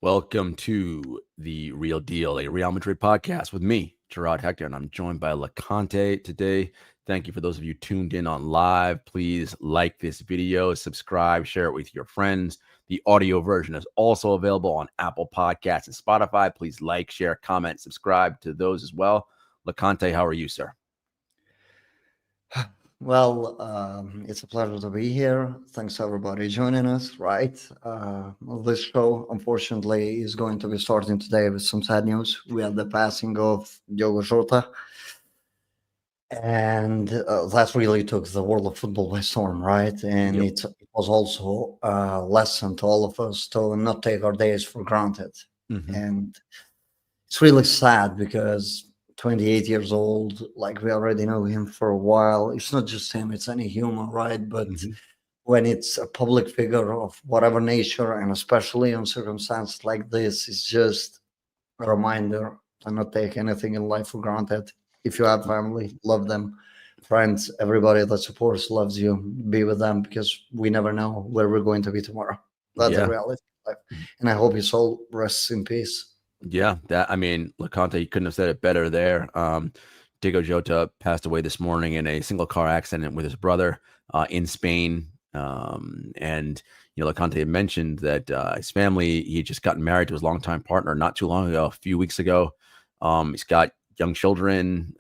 Welcome to the Real Deal, a Real Madrid podcast with me, Jarod Hector, and I'm joined by Loconte today. Thank you for those of you tuned in on live. Please like this video, subscribe, share it with your friends. The audio version is also available on Apple Podcasts and Spotify. Please like, share, comment, subscribe to those as well. Loconte, how are you, sir? Well, it's a pleasure to be here. Thanks everybody joining us. Right, this show unfortunately is going to be starting today with some sad news. We had the passing of Diogo Jota, and that really took the world of football by storm. Right, and Yep. it was also a lesson to all of us to not take our days for granted. Mm-hmm. And it's really sad because 28 years old, like we already know him for a while. It's not just him, it's any human, right? But Mm-hmm. when it's a public figure of whatever nature, and especially in circumstances like this, it's just a reminder to not take anything in life for granted. If you have family, love them. Friends, everybody that supports, loves you, be with them, because we never know where we're going to be tomorrow. That's the Yeah. reality of life. And I hope his soul rests in peace. Yeah, Loconte, you couldn't have said it better there. Diego Jota passed away this morning in a single car accident with his brother in Spain. And Loconte had mentioned that his family, he had just gotten married to his longtime partner not too long ago, a few weeks ago. He's got young children.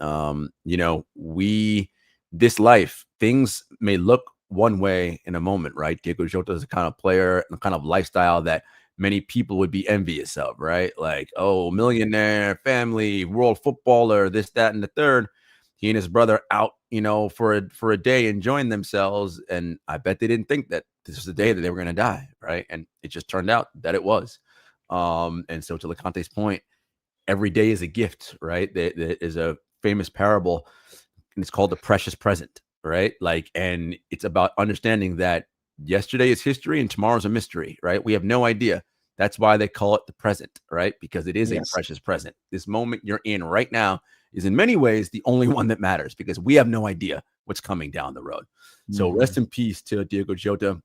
This life, things may look one way in a moment, right? Diego Jota is the kind of player and the kind of lifestyle that many people would be envious of, right? Like, oh, millionaire, family, world footballer, this, that, and the third. He and his brother out, for a day enjoying themselves. And I bet they didn't think that this was the day that they were going to die, right? And it just turned out that it was. And so to Leconte's point, every day is a gift, right? There is a famous parable, and it's called the precious present, right? Like, and it's about understanding that yesterday is history and tomorrow's a mystery, right? We have no idea. That's why they call it the present, right? Because it is a Yes. precious present. This moment you're in right now is in many ways the only one that matters because we have no idea what's coming down the road. So rest in peace to Diego Jota.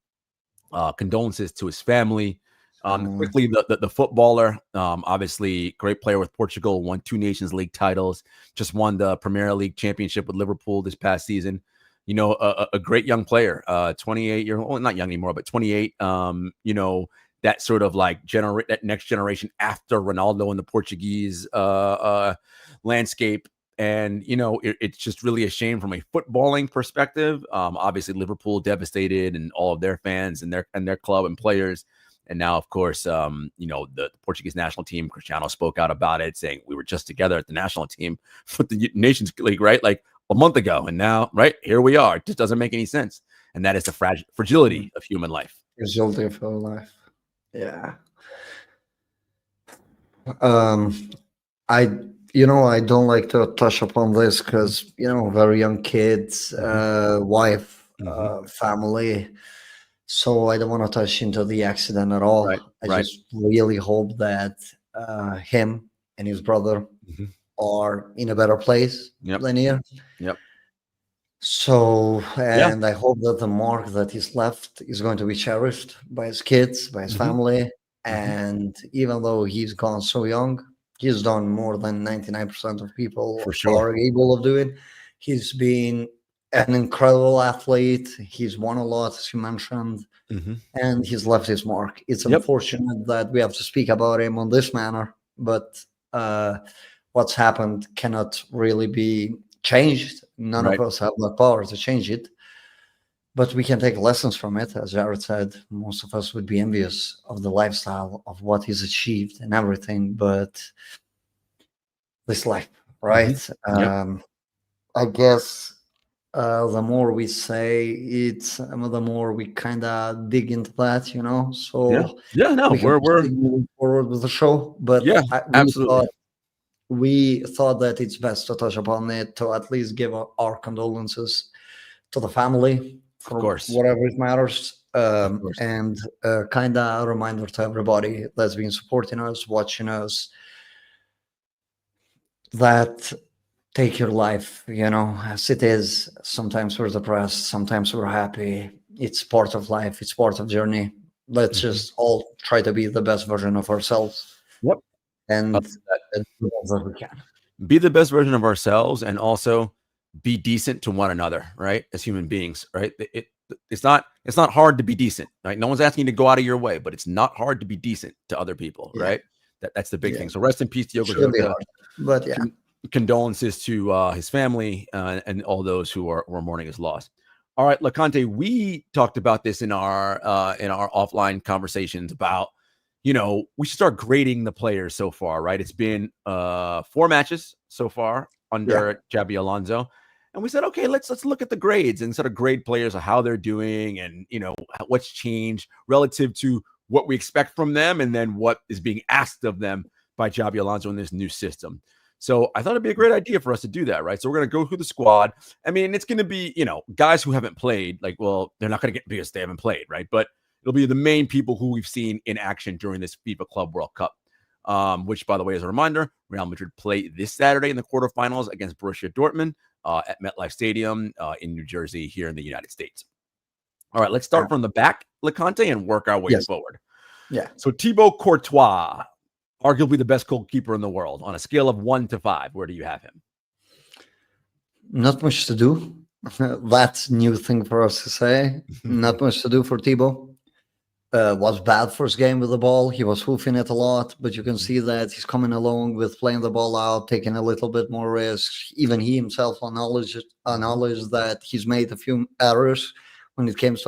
Condolences to his family. Quickly, the footballer, obviously great player with Portugal, won 2 Nations League titles, just won the Premier League championship with Liverpool this past season. A great young player, 28-year-old, not young anymore, but 28. That sort of like that next generation after Ronaldo in the Portuguese landscape. And, it's just really a shame from a footballing perspective. Obviously, Liverpool devastated and all of their fans and their club and players. And now, of course, the Portuguese national team, Cristiano spoke out about it, saying we were just together at the national team for the Nations League, right? Like a month ago. And now, right, here we are. It just doesn't make any sense. And that is the fragility of human life. Fragility of human life. Yeah. I don't like to touch upon this because very young kids, wife, family. So I don't want to touch into the accident at all. I just really hope that him and his brother are in a better place than here. Yep. So, and I hope that the mark that he's left is going to be cherished by his kids, by his family. And even though he's gone so young, he's done more than 99% of people are able of doing. He's been an incredible athlete. He's won a lot, as you mentioned, and he's left his mark. It's unfortunate that we have to speak about him on this manner, but what's happened cannot really be changed. None of us have the power to change it, but we can take lessons from it. As Jarod said, most of us would be envious of the lifestyle of what he's achieved and everything, but this life, right? I guess the more we say it, the more we kind of dig into that, So we're moving forward with the show, but absolutely. We thought that it's best to touch upon it to at least give our condolences to the family for whatever it matters, and kind of a reminder to everybody that's been supporting us, watching us, that take your life, as it is. Sometimes we're depressed, sometimes we're happy. It's part of life. It's part of journey. Let's just all try to be the best version of ourselves. Yep. And do the best that we can. Be the best version of ourselves, and also be decent to one another, right? As human beings, right? It's not hard to be decent, right? No one's asking you to go out of your way, but it's not hard to be decent to other people, right? That's the big thing. So rest in peace, Diogo Jota. But yeah, condolences to his family and all those who are mourning his loss. All right, Loconte, we talked about this in our offline conversations about, we should start grading the players so far, right? It's been 4 matches so far under Xabi Alonso. And we said, okay, let's look at the grades and sort of grade players of how they're doing and, what's changed relative to what we expect from them and then what is being asked of them by Xabi Alonso in this new system. So I thought it'd be a great idea for us to do that, right? So we're going to go through the squad. I mean, it's going to be, guys who haven't played, they're not going to get because they haven't played, right? But it'll be the main people who we've seen in action during this FIFA Club World Cup, which, by the way, as a reminder, Real Madrid play this Saturday in the quarterfinals against Borussia Dortmund at MetLife Stadium in New Jersey here in the United States. All right, let's start from the back, Loconte, and work our way forward. Yeah. So Thibaut Courtois, arguably the best goalkeeper in the world. On a scale of 1 to 5, where do you have him? Not much to do. That's a new thing for us to say. Not much to do for Thibaut. Was bad first game with the ball. He was hoofing it a lot, but you can see that he's coming along with playing the ball out, taking a little bit more risk. Even he himself acknowledged that he's made a few errors when it comes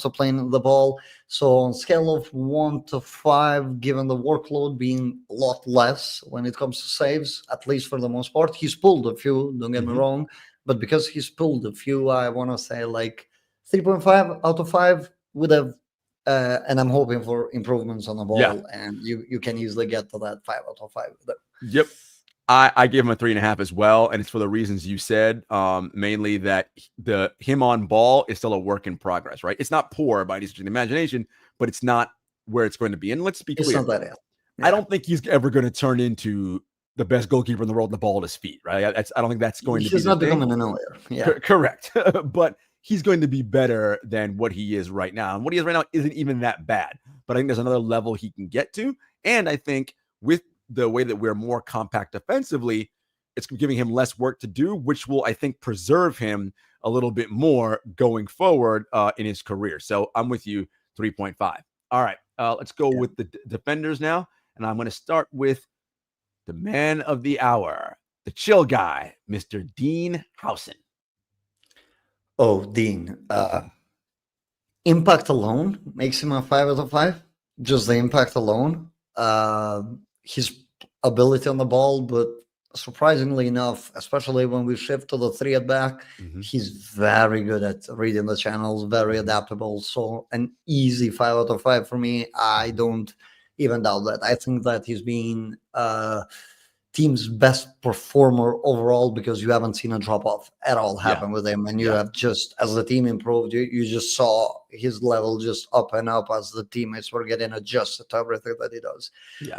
to playing the ball. So on scale of 1 to 5, given the workload being a lot less when it comes to saves, at least for the most part, he's pulled a few, don't get me wrong, but because he's pulled a few, I want to say like 3.5 out of 5 would have, and I'm hoping for improvements on the ball, and you can easily get to that 5 out of 5. Yep. I give him a 3.5 as well, and it's for the reasons you said, mainly that him on ball is still a work in progress, right? It's not poor by any stretch of the imagination, but it's not where it's going to be. And let's be clear, it's not that ill. I don't think he's ever going to turn into the best goalkeeper in the world with the ball at his feet, right? I don't think that's going to be. He's not becoming an earlier. Yeah, correct. But he's going to be better than what he is right now, and what he is right now isn't even that bad. But I think there's another level he can get to, and I think with the way that we're more compact offensively, it's giving him less work to do, which will, I think, preserve him a little bit more going forward in his career. So I'm with you, 3.5. All right, let's go with the defenders now. And I'm going to start with the man of the hour, the chill guy, Mr. Dean Howson. Oh, Dean. Impact alone makes him a 5 out of 5. Just the impact alone. His ability on the ball, but surprisingly enough, especially when we shift to the 3 at back, he's very good at reading the channels, very adaptable. So an easy 5 out of 5 for me. I don't even doubt that. I think that he's been team's best performer overall because you haven't seen a drop off at all happen with him, and you have just, as the team improved, you just saw his level just up and up as the teammates were getting adjusted to everything that he does.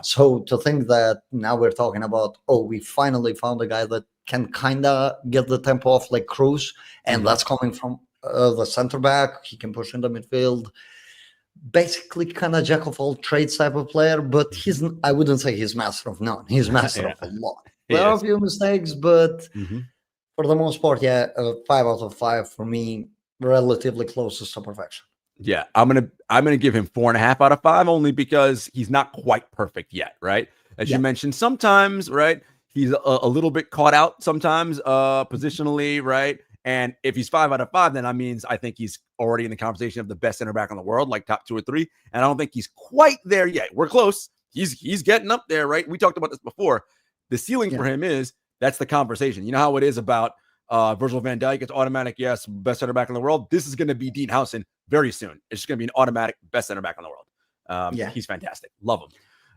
So to think that now we're talking about, we finally found a guy that can kind of get the tempo off like Cruz, and that's coming from the center back. He can push in the midfield. Basically kind of jack of all trades type of player, but I wouldn't say he's master of none. He's master of a lot. There are a few mistakes, but for the most part, 5 out of 5 for me, relatively closest to perfection. Yeah, I'm gonna give him 4.5 out of 5, only because he's not quite perfect yet, right? As you mentioned, sometimes, right, he's a little bit caught out sometimes positionally, right? And if he's 5 out of 5, then that means I think he's already in the conversation of the best center back in the world, like top 2 or 3. And I don't think he's quite there yet. We're close. He's getting up there, right? We talked about this before. The ceiling for him that's the conversation. You know how it is about Virgil van Dijk? It's automatic, yes, best center back in the world. This is going to be Dean Howson very soon. It's just going to be an automatic best center back in the world. He's fantastic. Love him.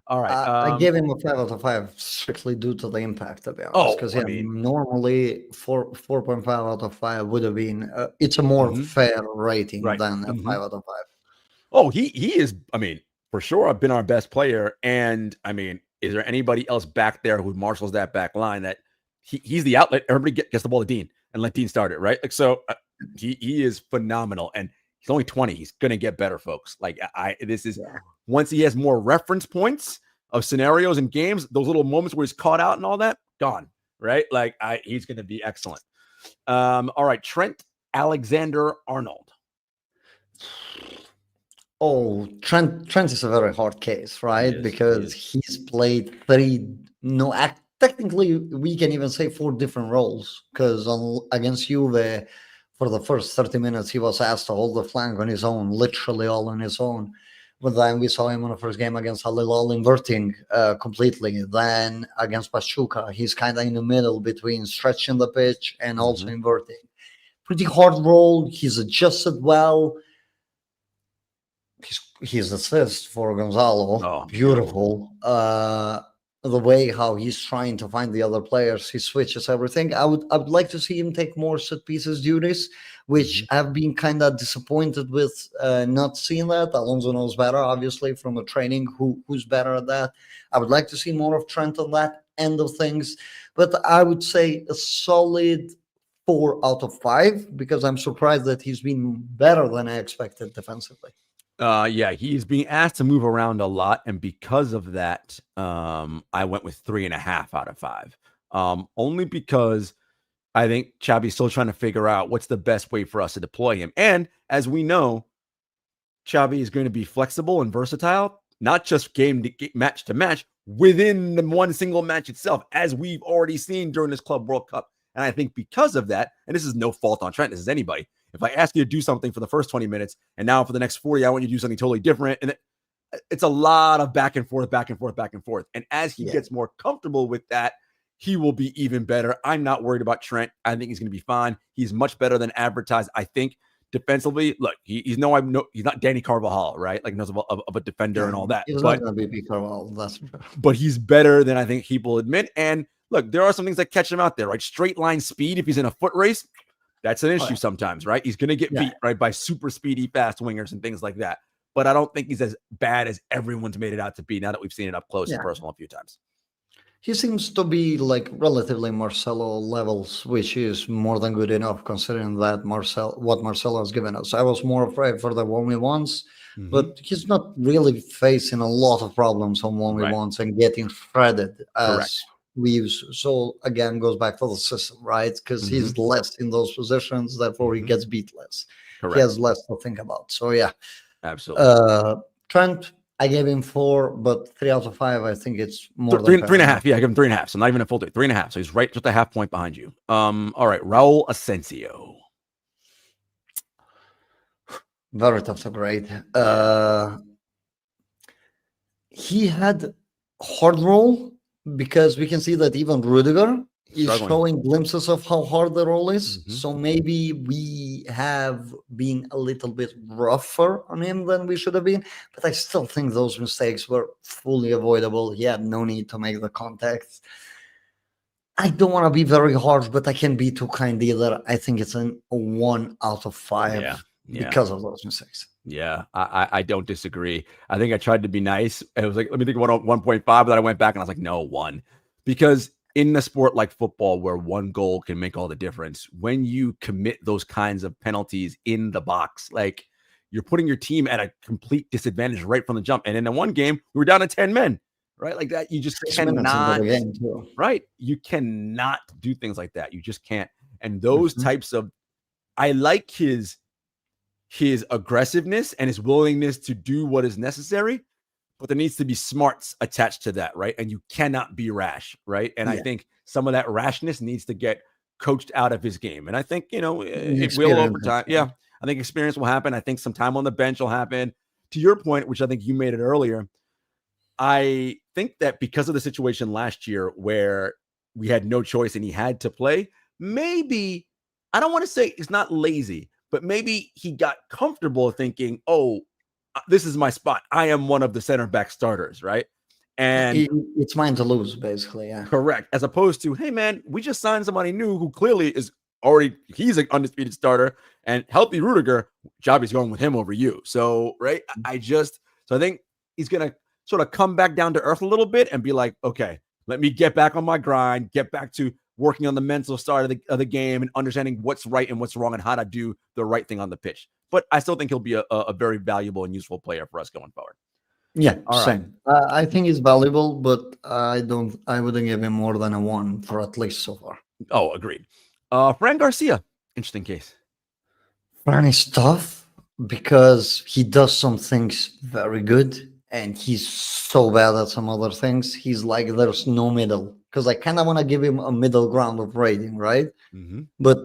All right. I gave him a 5 out of 5 strictly due to the impact, to be honest. Because normally 4.5 out of 5 would have been it's a more fair rating than a 5 out of 5. Oh, he is. I mean, for sure, I've been our best player, and I mean, is there anybody else back there who marshals that back line that he's the outlet? Everybody gets the ball to Dean and let Dean start it, right? Like so, he is phenomenal, and He's only 20. He's going to get better, folks. Like once he has more reference points of scenarios and games, those little moments where he's caught out and all that, gone, right? Like he's going to be excellent. All right, Trent Alexander-Arnold. Oh, Trent is a very hard case, right? Because he's played technically we can even say 4 different roles, because against Juve for the first 30 minutes he was asked to hold the flank on his own, literally all on his own. But then we saw him in the first game against Halilal inverting completely. Then against Pachuca, he's kind of in the middle between stretching the pitch and also inverting. Pretty hard role. He's adjusted well. His assist for Gonzalo, beautiful. The way how he's trying to find the other players, he switches everything. I would like to see him take more set pieces duties, which I've been kind of disappointed with not seeing that. Alonso knows better, obviously, from a training who's better at that. I would like to see more of Trent on that end of things, but I would say a solid 4 out of 5, because I'm surprised that he's been better than I expected defensively. He's being asked to move around a lot, and because of that, I went with 3.5 out of 5. Only because I think Xabi's still trying to figure out what's the best way for us to deploy him. And as we know, Xabi is going to be flexible and versatile, not just match to match, within the one single match itself, as we've already seen during this Club World Cup. And I think because of that, and this is no fault on Trent, this is anybody. If I ask you to do something for the first 20 minutes, and now for the next 40, I want you to do something totally different. And it's a lot of back and forth, back and forth, back and forth. And as he gets more comfortable with that, he will be even better. I'm not worried about Trent. I think he's going to be fine. He's much better than advertised. I think defensively, look, he's not Danny Carvajal, right? Like knows of a defender and all that. He's not going to be Carvajal, that's for sure. But he's better than I think people admit. And look, there are some things that catch him out there, right? Straight line speed, if he's in a foot race, that's an issue sometimes, right? He's going to get beat, right, by super speedy fast wingers and things like that. But I don't think he's as bad as everyone's made it out to be now that we've seen it up close and personal a few times. He seems to be like relatively Marcelo levels, which is more than good enough considering that what Marcelo has given us. I was more afraid for the 1v1s, but he's not really facing a lot of problems on 1v1s and getting shredded as we use. So again, goes back to the system, right? Because he's less in those positions, therefore he gets beat less. He has less to think about. So yeah, absolutely. Trent, I gave him 4, but 3 out of 5. I think it's more than 3.5. Yeah, I give him 3.5. So not even a full 3.5. So he's right, just a half point behind you. All right, Raul Asensio. Very tough to grade. He had hard role, because we can see that even Rudiger is showing glimpses of how hard the role is. So maybe we have been a little bit rougher on him than we should have been. But I still think those mistakes were fully avoidable. He had no need to make the contacts. I don't want to be very harsh, but I can't be too kind either. I think it's a 1 out of 5 because of those mistakes. Yeah, I don't disagree. I think I tried to be nice. It was like, let me think about 1.5, but then I went back and I was like, no, 1. Because in a sport like football, where one goal can make all the difference, when you commit those kinds of penalties in the box, like you're putting your team at a complete disadvantage right from the jump. And in the one game, we were down to 10 men, right? Like that, you just cannot, right? You cannot do things like that. You just can't. And those types of, I like his aggressiveness and his willingness to do what is necessary, but there needs to be smarts attached to that, right? And you cannot be rash, right? And I think some of that rashness needs to get coached out of his game. And I think, it will over time. Yeah, I think experience will happen. I think some time on the bench will happen. To your point, which I think you made it earlier, I think that because of the situation last year where we had no choice and he had to play, maybe, I don't want to say it's not lazy, but maybe he got comfortable thinking, oh, this is my spot. I am one of the center back starters, right? And it's mine to lose, basically. Yeah, correct. As opposed to, hey, man, we just signed somebody new who clearly he's an undisputed starter, and healthy Rudiger, Xabi's going with him over you. So, right, I think he's going to sort of come back down to earth a little bit and be like, okay, let me get back on my grind, get back to working on the mental side of the game and understanding what's right and what's wrong and how to do the right thing on the pitch. but I still think he'll be a very valuable and useful player for us going forward. Yeah, All right. same. I think he's valuable, but I wouldn't give him more than a 1 for at least so far. Oh, agreed. Fran Garcia, interesting case. Fran is tough because he does some things very good, and he's so bad at some other things. He's like there's no middle. Because I kind of want to give him a middle ground of rating, right? Mm-hmm. But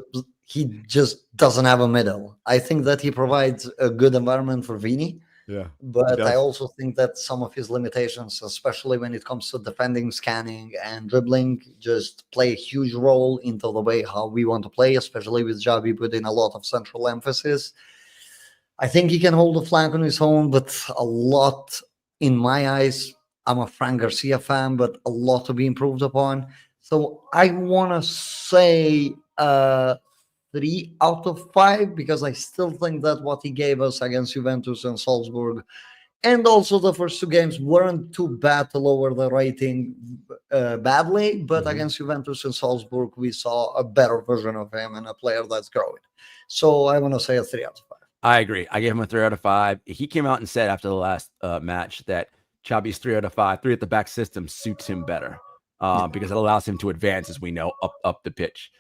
he just doesn't have a middle. I think that he provides a good environment for Vini. Yeah. But I also think that some of his limitations, especially when it comes to defending, scanning, and dribbling, just play a huge role into the way how we want to play, especially with Xabi putting a lot of central emphasis. I think he can hold the flank on his own, but a lot, in my eyes, I'm a Fran Garcia fan, but a lot to be improved upon. So I want to say 3 out of 5 because I still think that what he gave us against Juventus and Salzburg, and also the first 2 games, weren't too bad to lower the rating badly. But against Juventus and Salzburg, we saw a better version of him and a player that's growing. So I want to say a 3 out of 5. I agree. I gave him a 3 out of 5. He came out and said after the last match that Xabi's 3 out of 5, 3 at the back system suits him better because it allows him to advance, as we know, up the pitch.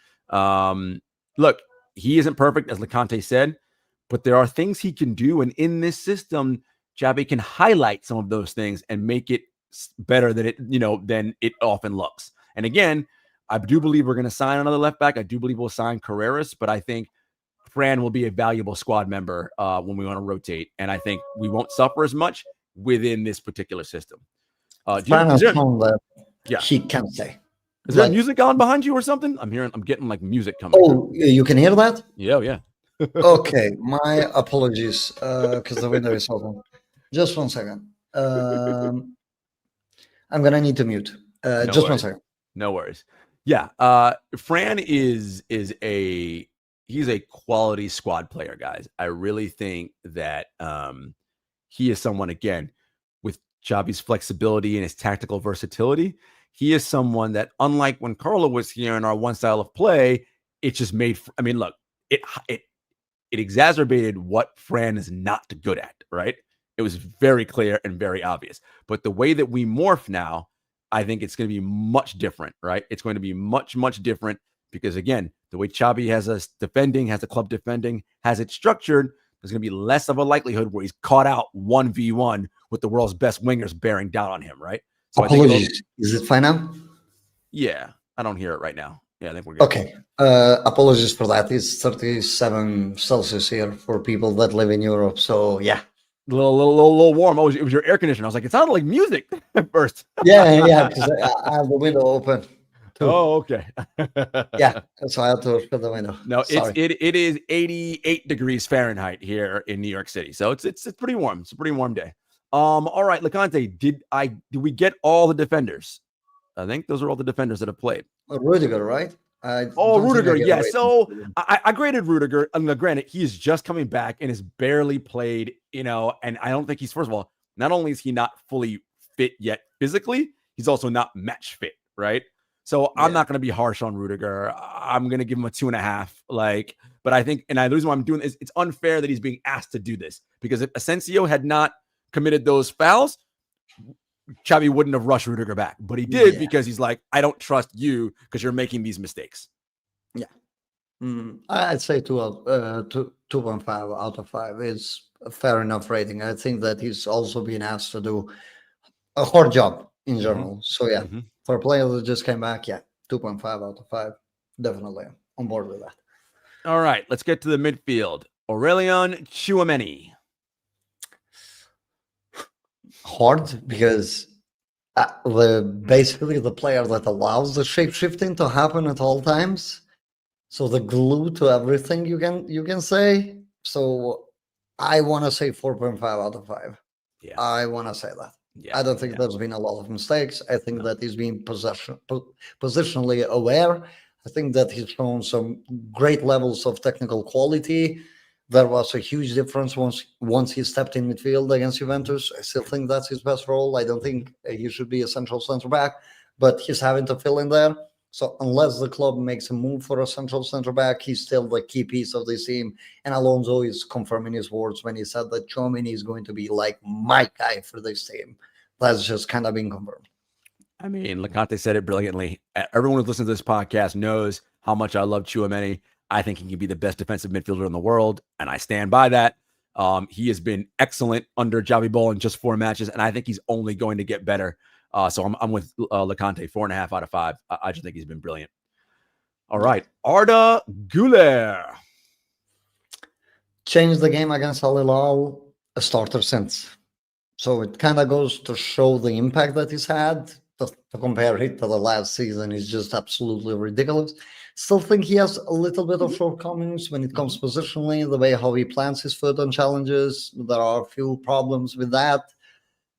Look, he isn't perfect, as Loconte said, but there are things he can do. And in this system, Xabi can highlight some of those things and make it better than it often looks. And again, I do believe we're going to sign another left back. I do believe we'll sign Carreras, but I think Fran will be a valuable squad member when we want to rotate. And I think we won't suffer as much within this particular system. Fran has shown that he can say. Is there music on behind you or something? I'm getting like music coming. Oh, you can hear that? Yeah. Okay, my apologies, because the window is open. Just 1 second. I'm gonna need to mute. Just 1 second. No worries. Yeah, Fran is he's a quality squad player, guys. I really think that he is someone, again, with Xabi's flexibility and his tactical versatility. He is someone that, unlike when Carlo was here in our one style of play, it just made. I mean, look, it exacerbated what Fran is not good at. Right? It was very clear and very obvious. But the way that we morph now, I think it's going to be much different. Right? It's going to be much different because, again, the way Xabi has us defending, has the club defending, has it structured, there's going to be less of a likelihood where he's caught out 1v1 with the world's best wingers bearing down on him. Right? So apologies. Is it fine now? Yeah, I don't hear it right now. Yeah, I think we're good. Okay. Apologies for that. It's 37 Celsius here for people that live in Europe. So yeah, a little warm. It was your air conditioner. I was like, it sounded like music at first. Yeah, because I have the window open. Oh, okay. Yeah, so I have to shut the window. No, it is 88 degrees Fahrenheit here in New York City, so it's pretty warm. It's a pretty warm day. All right, Loconte, did we get all the defenders? I think those are all the defenders that have played. Rudiger, right? Rudiger, yeah. So I graded Rudiger. Granted, he's just coming back and has barely played, and I don't think he's, first of all, not only is he not fully fit yet physically, he's also not match fit, right? So I'm not going to be harsh on Rudiger. I'm going to give him a 2.5. But I think, and the reason why I'm doing this, it's unfair that he's being asked to do this because if Asensio had not committed those fouls, Xabi wouldn't have rushed Rudiger back, but he did because he's like, I don't trust you because you're making these mistakes. Yeah. I'd say 2.5 out of 5 is a fair enough rating. I think that he's also being asked to do a hard job in general. So yeah, for a player that just came back, 2.5 out of 5. Definitely on board with that. All right, let's get to the midfield. Aurelian Tchouameni. Hard because basically the player that allows the shape shifting to happen at all times. So the glue to everything you can say. So I want to say 4.5 out of 5. Yeah, I want to say that. Yeah, I don't think there's been a lot of mistakes. I think that he's been positionally aware. I think that he's shown some great levels of technical quality. There was a huge difference once he stepped in midfield against Juventus. I still think that's his best role. I don't think he should be a central center back, but he's having to fill in there. So unless the club makes a move for a central center back, he's still the key piece of this team. And Alonso is confirming his words when he said that Tchouaméni is going to be like my guy for this team. That's just kind of been confirmed. I mean, Loconte said it brilliantly. Everyone who listens to this podcast knows how much I love Tchouaméni. I think he can be the best defensive midfielder in the world, and I stand by that. He has been excellent under Xabi Ball in just 4 matches, and I think he's only going to get better. So I'm with Loconte, 4.5 out of 5. I just think he's been brilliant. All right, Arda Güler. Changed the game against Al Hilal, a starter since. So it kind of goes to show the impact that he's had. To compare it to the last season is just absolutely ridiculous. Still think he has a little bit of shortcomings when it comes positionally, the way how he plants his foot on challenges. There are a few problems with that.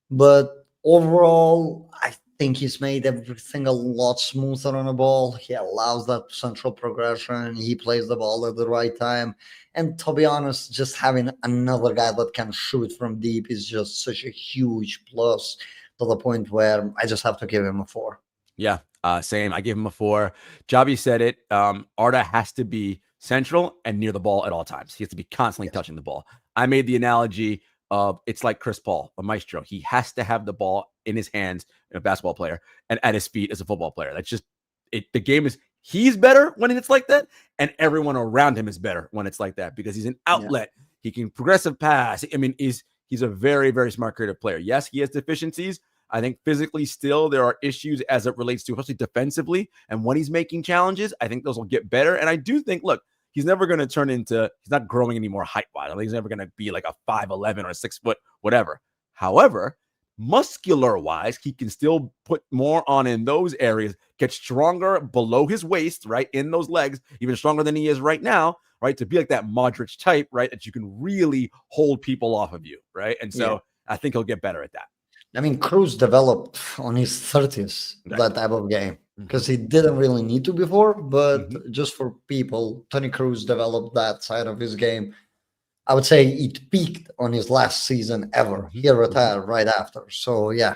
But overall, I think he's made everything a lot smoother on the ball. He allows that central progression. He plays the ball at the right time. And to be honest, just having another guy that can shoot from deep is just such a huge plus, to the point where I just have to give him a 4. Yeah, same. I give him a 4. Xabi said it. Arda has to be central and near the ball at all times. He has to be constantly touching the ball. I made the analogy of it's like Chris Paul, a maestro. He has to have the ball in his hands, a basketball player, and at his feet as a football player. That's just it. The game is he's better when it's like that, and everyone around him is better when it's like that because he's an outlet. Yeah. He can progressive pass. I mean, he's a very, very smart creative player. Yes, he has deficiencies. I think physically still there are issues as it relates to, especially defensively. And when he's making challenges, I think those will get better. And I do think, look, he's never going to turn into, he's not growing anymore height-wise. I think he's never going to be like a 5'11" or a 6 foot, whatever. However, muscular-wise, he can still put more on in those areas, get stronger below his waist, right, in those legs, even stronger than he is right now, right, to be like that Modric type, right, that you can really hold people off of you, right? And so I think he'll get better at that. I mean, Cruz developed on his 30s, that type of game, because he didn't really need to before, but just for people, Toni Kroos developed that side of his game. I would say it peaked on his last season ever. He retired right after. So, yeah,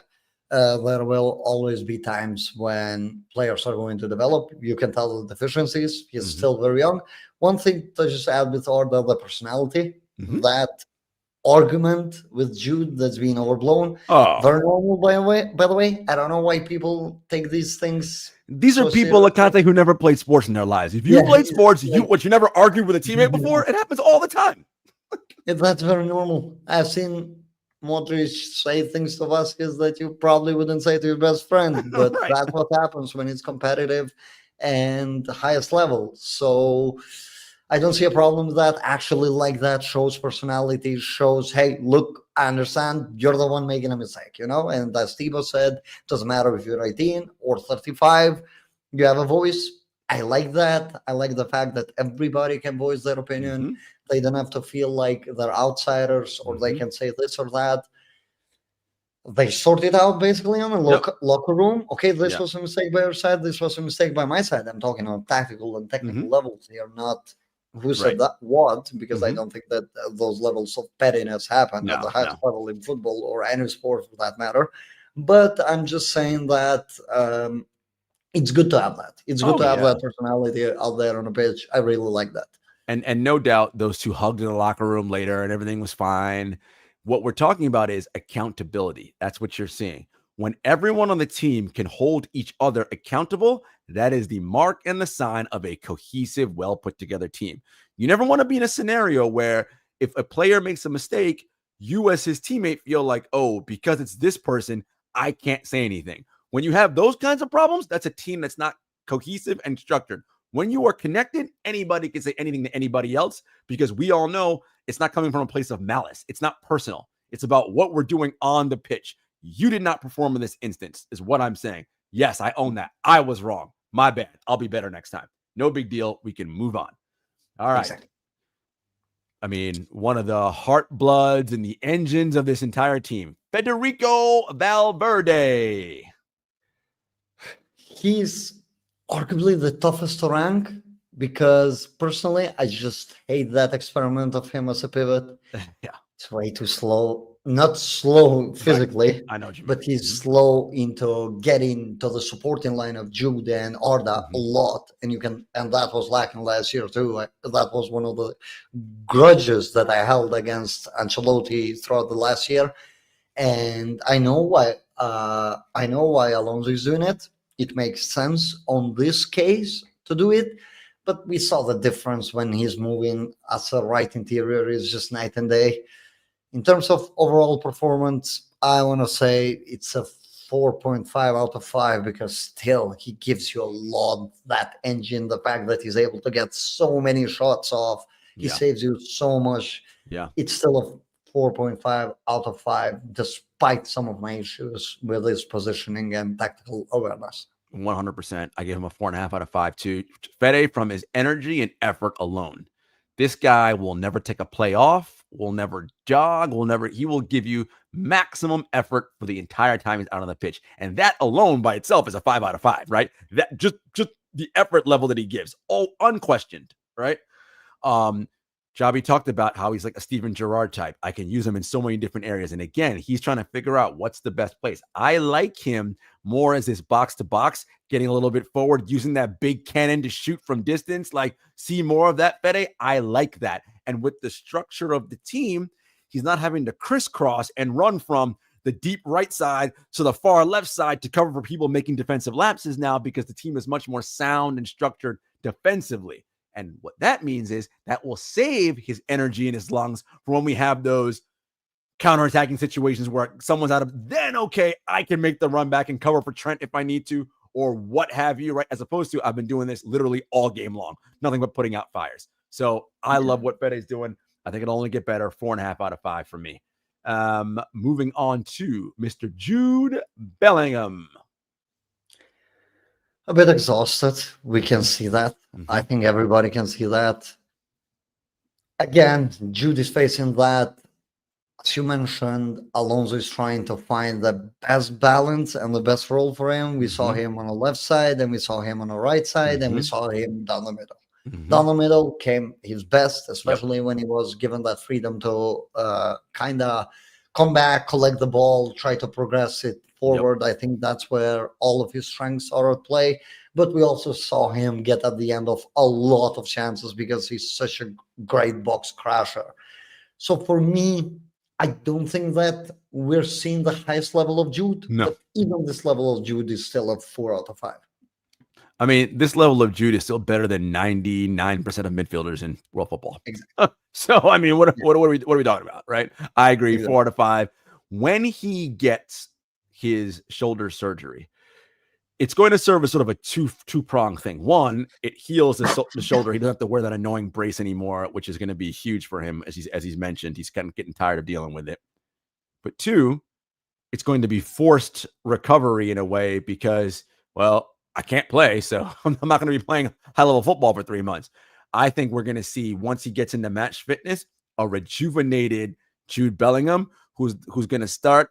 there will always be times when players are going to develop. You can tell the deficiencies. He's still very young. One thing to just add with Arda, the personality, that argument with Jude that's been overblown. Very normal, by the way. I don't know why people take these things. These are people, Loconte, who never played sports in their lives. If you played sports, you never argued with a teammate before, it happens all the time. That's very normal. I've seen Modric say things to Vasquez that you probably wouldn't say to your best friend, but that's what happens when it's competitive and the highest level. So I don't see a problem with that. Actually, like that shows personality, shows, hey, look, I understand you're the one making a mistake, And as Thibaut said, doesn't matter if you're 18 or 35, you have a voice. I like that. I like the fact that everybody can voice their opinion. They don't have to feel like they're outsiders or they can say this or that. They sort it out basically on a locker room. Okay, this was a mistake by your side. This was a mistake by my side. I'm talking on tactical and technical levels here, not who said that what, because I don't think that those levels of pettiness happen at the highest level in football or any sport for that matter. But I'm just saying that it's good to have that. It's good to have that personality out there on the pitch. I really like that. And no doubt those two hugged in the locker room later and everything was fine. What we're talking about is accountability. That's what you're seeing. When everyone on the team can hold each other accountable, that is the mark and the sign of a cohesive, well put together team. You never want to be in a scenario where if a player makes a mistake, you as his teammate feel like, oh, because it's this person, I can't say anything. When you have those kinds of problems, that's a team that's not cohesive and structured. When you are connected, anybody can say anything to anybody else because we all know it's not coming from a place of malice. It's not personal. It's about what we're doing on the pitch. You did not perform in this instance, is what I'm saying. Yes, I own that. I was wrong. My bad. I'll be better next time. No big deal. We can move on. All right. Exactly. I mean, one of the heart bloods and the engines of this entire team, Federico Valverde. He's arguably the toughest to rank because personally, I just hate that experiment of him as a pivot. It's way too slow. not slow Right. physically, I know what you mean. but he's slow into getting to the supporting line of Jude and Arda a lot. And that was lacking last year too. That was one of the grudges that I held against Ancelotti throughout the last year. And I know why. I know why Alonso is doing it. It makes sense on this case to do it, but we saw the difference when he's moving as a right interior is just night and day. In terms of overall performance, I want to say it's a 4.5 out of 5 because still he gives you a lot, that engine, the fact that he's able to get so many shots off, he Yeah. saves you so much. Yeah. It's still a 4.5 out of 5, despite some of my issues with his positioning and tactical awareness. 100%. I give him a 4.5 out of 5 too. Fede, from his energy and effort alone, this guy will never take a play off, will never jog, he will give you maximum effort for the entire time he's out on the pitch. And that alone by itself is a 5 out of 5, right? That just the effort level that he gives, all unquestioned, right? Xabi talked about how he's like a Steven Gerrard type. I can use him in so many different areas. And again, he's trying to figure out what's the best place. I like him more as this box to box, getting a little bit forward, using that big cannon to shoot from distance. Like, see more of that, Fede. I like that. And with the structure of the team, he's not having to crisscross and run from the deep right side to the far left side to cover for people making defensive lapses now, because the team is much more sound and structured defensively. And what that means is that will save his energy in his lungs for when we have those counterattacking situations where someone's out of, then okay, I can make the run back and cover for Trent if I need to, or what have you, right? As opposed to, I've been doing this literally all game long, nothing but putting out fires. So I love what Fede's doing. I think it'll only get better. 4.5 out of 5 for me. Moving on to Mr. Jude Bellingham. A bit exhausted. We can see that. I think everybody can see that. Again, Jude is facing that. As you mentioned, Alonso is trying to find the best balance and the best role for him. We saw him on the left side, and we saw him on the right side, and we saw him down the middle. Down the middle came his best, especially when he was given that freedom to kind of come back, collect the ball, try to progress it forward. I think that's where all of his strengths are at play. But we also saw him get at the end of a lot of chances because he's such a great box crasher. So for me, I don't think that we're seeing the highest level of Jude. No. But even this level of Jude is still a 4 out of 5. I mean, this level of Jude is still better than 99% of midfielders in world football. Exactly. So, I mean, what are we talking about, right? I agree, exactly. 4 out of 5. When he gets his shoulder surgery, it's going to serve as sort of a two-prong thing. One, it heals the shoulder. He doesn't have to wear that annoying brace anymore, which is going to be huge for him, as he's mentioned. He's kind of getting tired of dealing with it. But two, it's going to be forced recovery in a way because, well, I can't play, so I'm not going to be playing high-level football for 3 months. I think we're going to see, once he gets into match fitness, a rejuvenated Jude Bellingham who's going to start,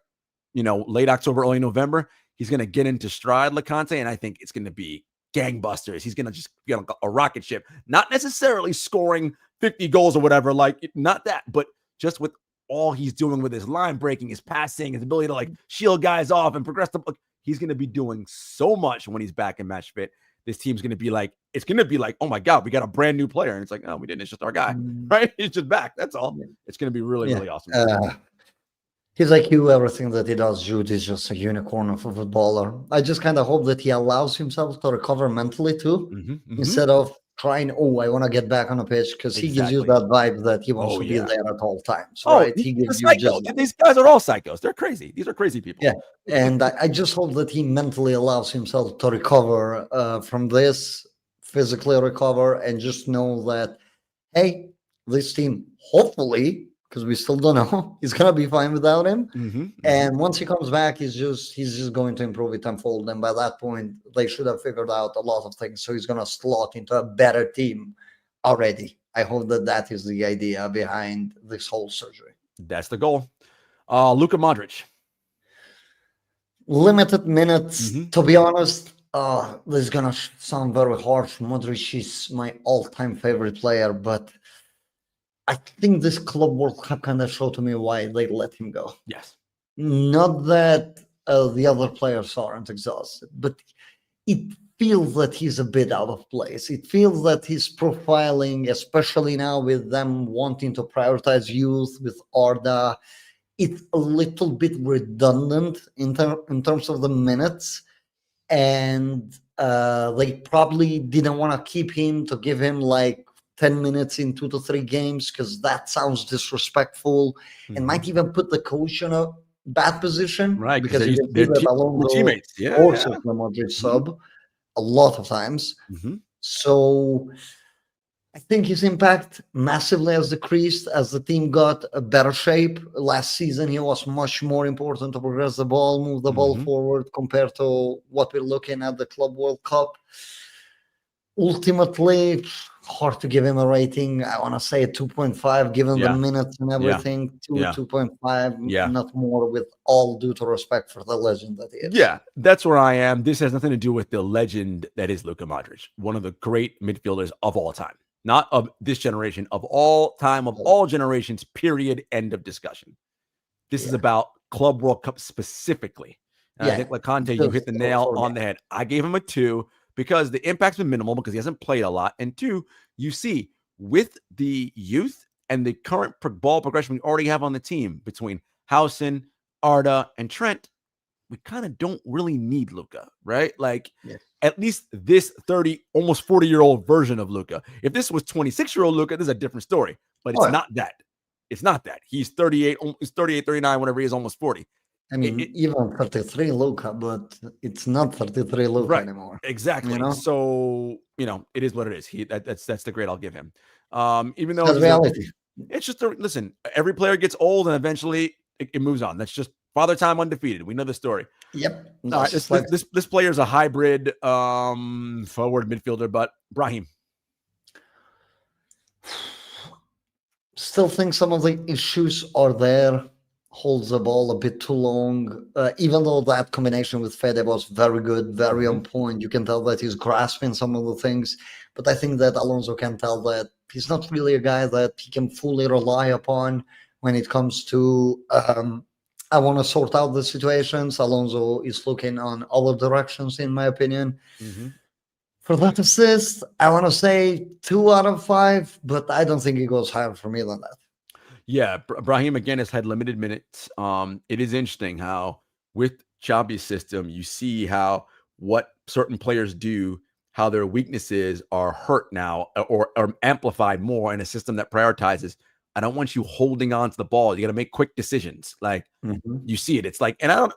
late October, early November. He's going to get into stride, Loconte, and I think it's going to be gangbusters. He's going to just be on a rocket ship, not necessarily scoring 50 goals or whatever, not that, but just with all he's doing with his line breaking, his passing, his ability to shield guys off and progress. He's going to be doing so much when he's back in match fit. This team's going to be like, oh my God, we got a brand new player. And it's like, oh, we didn't. It's just our guy, right? He's just back. That's all. It's going to be really, really awesome. He's like you. Everything that he does, Jude, is just a unicorn of a footballer. I just kind of hope that he allows himself to recover mentally too, instead of trying, I want to get back on the pitch, because he gives you that vibe that he wants to be there at all times, right? He gives you just... These guys are all psychos. They're crazy. These are crazy people. Yeah, and I just hope that he mentally allows himself to recover from this, physically recover, and just know that, hey, this team, hopefully, because we still don't know, he's gonna be fine without him. And once he comes back, he's just going to improve it tenfold. And by that point, they should have figured out a lot of things. So he's gonna slot into a better team already. I hope that is the idea behind this whole surgery. That's the goal. Luka Modric. Limited minutes. To be honest, this is gonna sound very harsh. Modric is my all-time favorite player, but I think this Club World Cup kind of showed to me why they let him go. Yes. Not that the other players aren't exhausted, but it feels that he's a bit out of place. It feels that his profiling, especially now with them wanting to prioritize youth with Arda, it's a little bit redundant in terms of the minutes. And they probably didn't want to keep him to give him like 10 minutes in 2 to 3 games because that sounds disrespectful and might even put the coach in a bad position, Right, because you can see they're that Alonso teammates. Yeah, forces yeah. the Madrid Mhm. sub a lot of times. Mhm. So I think his impact massively has decreased as the team got a better shape. Last season, he was much more important to progress the ball, move the ball Mhm. forward compared to what we're looking at the Club World Cup. Ultimately, hard to give him a rating. I want to say a 2.5, given the Yeah, minutes and yeah, everything. yeah, 2.5, yeah. not more, with all due to respect for the legend that he is. Yeah, that's where I am. This has nothing to do with the legend that is Luka Modric, one of the great midfielders of all time. Not of this generation, of all time, of all generations, period, end of discussion. This is Yeah. about Club World Cup specifically. And I Yeah. think, Loconte, you hit Just the nail for on me. the head. I gave him a 2 because the impact's been minimal because he hasn't played a lot. And 2, you see, with the youth and the current ball progression we already have on the team between Housen, Arda, and Trent, we kind of don't really need Luka, right? Like, Yes. at least this 30, almost 40-year-old version of Luka. If this was 26-year-old Luka, this is a different story. But it's Oh, not that. It's not that. He's 38, he's 38, 39, whatever he is, almost 40. I mean, even 33 Luca, but it's not 33 Luca Right. anymore. You Exactly. know, So, it is what it is. That's the grade I'll give him. Even though that's reality. it's just listen, every player gets old and eventually it moves on. That's just father time undefeated. We know the story. Yep. All right, That's this just this like, this player is a hybrid forward midfielder, but Brahim. still think some of the issues are there. Holds the ball a bit too long. Even though that combination with Fede was very good, very on point, you can tell that he's grasping some of the things. But I think that Alonso can tell that he's not really a guy that he can fully rely upon when it comes to. I want to sort out the situations. Alonso is looking on other directions, in my opinion. For that assist, I want to say 2 out of 5, but I don't think it goes higher for me than that. Yeah, Brahim again has had limited minutes. It is interesting how with Xabi's system, you see how what certain players do, how their weaknesses are hurt now or amplified more in a system that prioritizes. I don't want you holding on to the ball. You got to make quick decisions. Like Mhm. you see it. It's like, and I don't.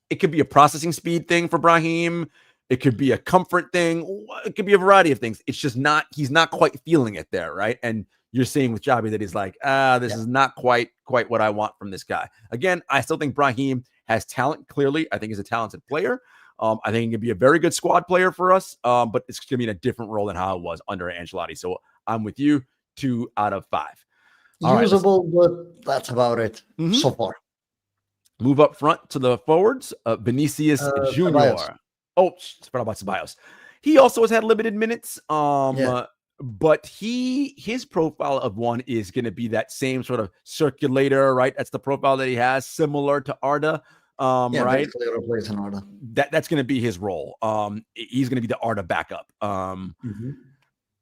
It could be a processing speed thing for Brahim. It could be a comfort thing. It could be a variety of things. It's just not, he's not quite feeling it there, right? And you're seeing with Xabi that he's like, this Yeah. is not quite what I want from this guy. Again, I still think Brahim has talent, clearly. I think he's a talented player. I think he can be a very good squad player for us, but it's going to be in a different role than how it was under Ancelotti. So I'm with you, 2 out of 5. All right, let's Usable, but that's about it so far. move up front to the forwards. Vinicius Ceballos. Jr. Oh, forgot about Ceballos. He also has had limited minutes. Yeah. But his profile of one is going to be that same sort of circulator, right? That's the profile that he has, similar to Arda. Yeah, Right? basically replacing Arda. That's going to be his role. He's going to be the Arda backup. Mhm.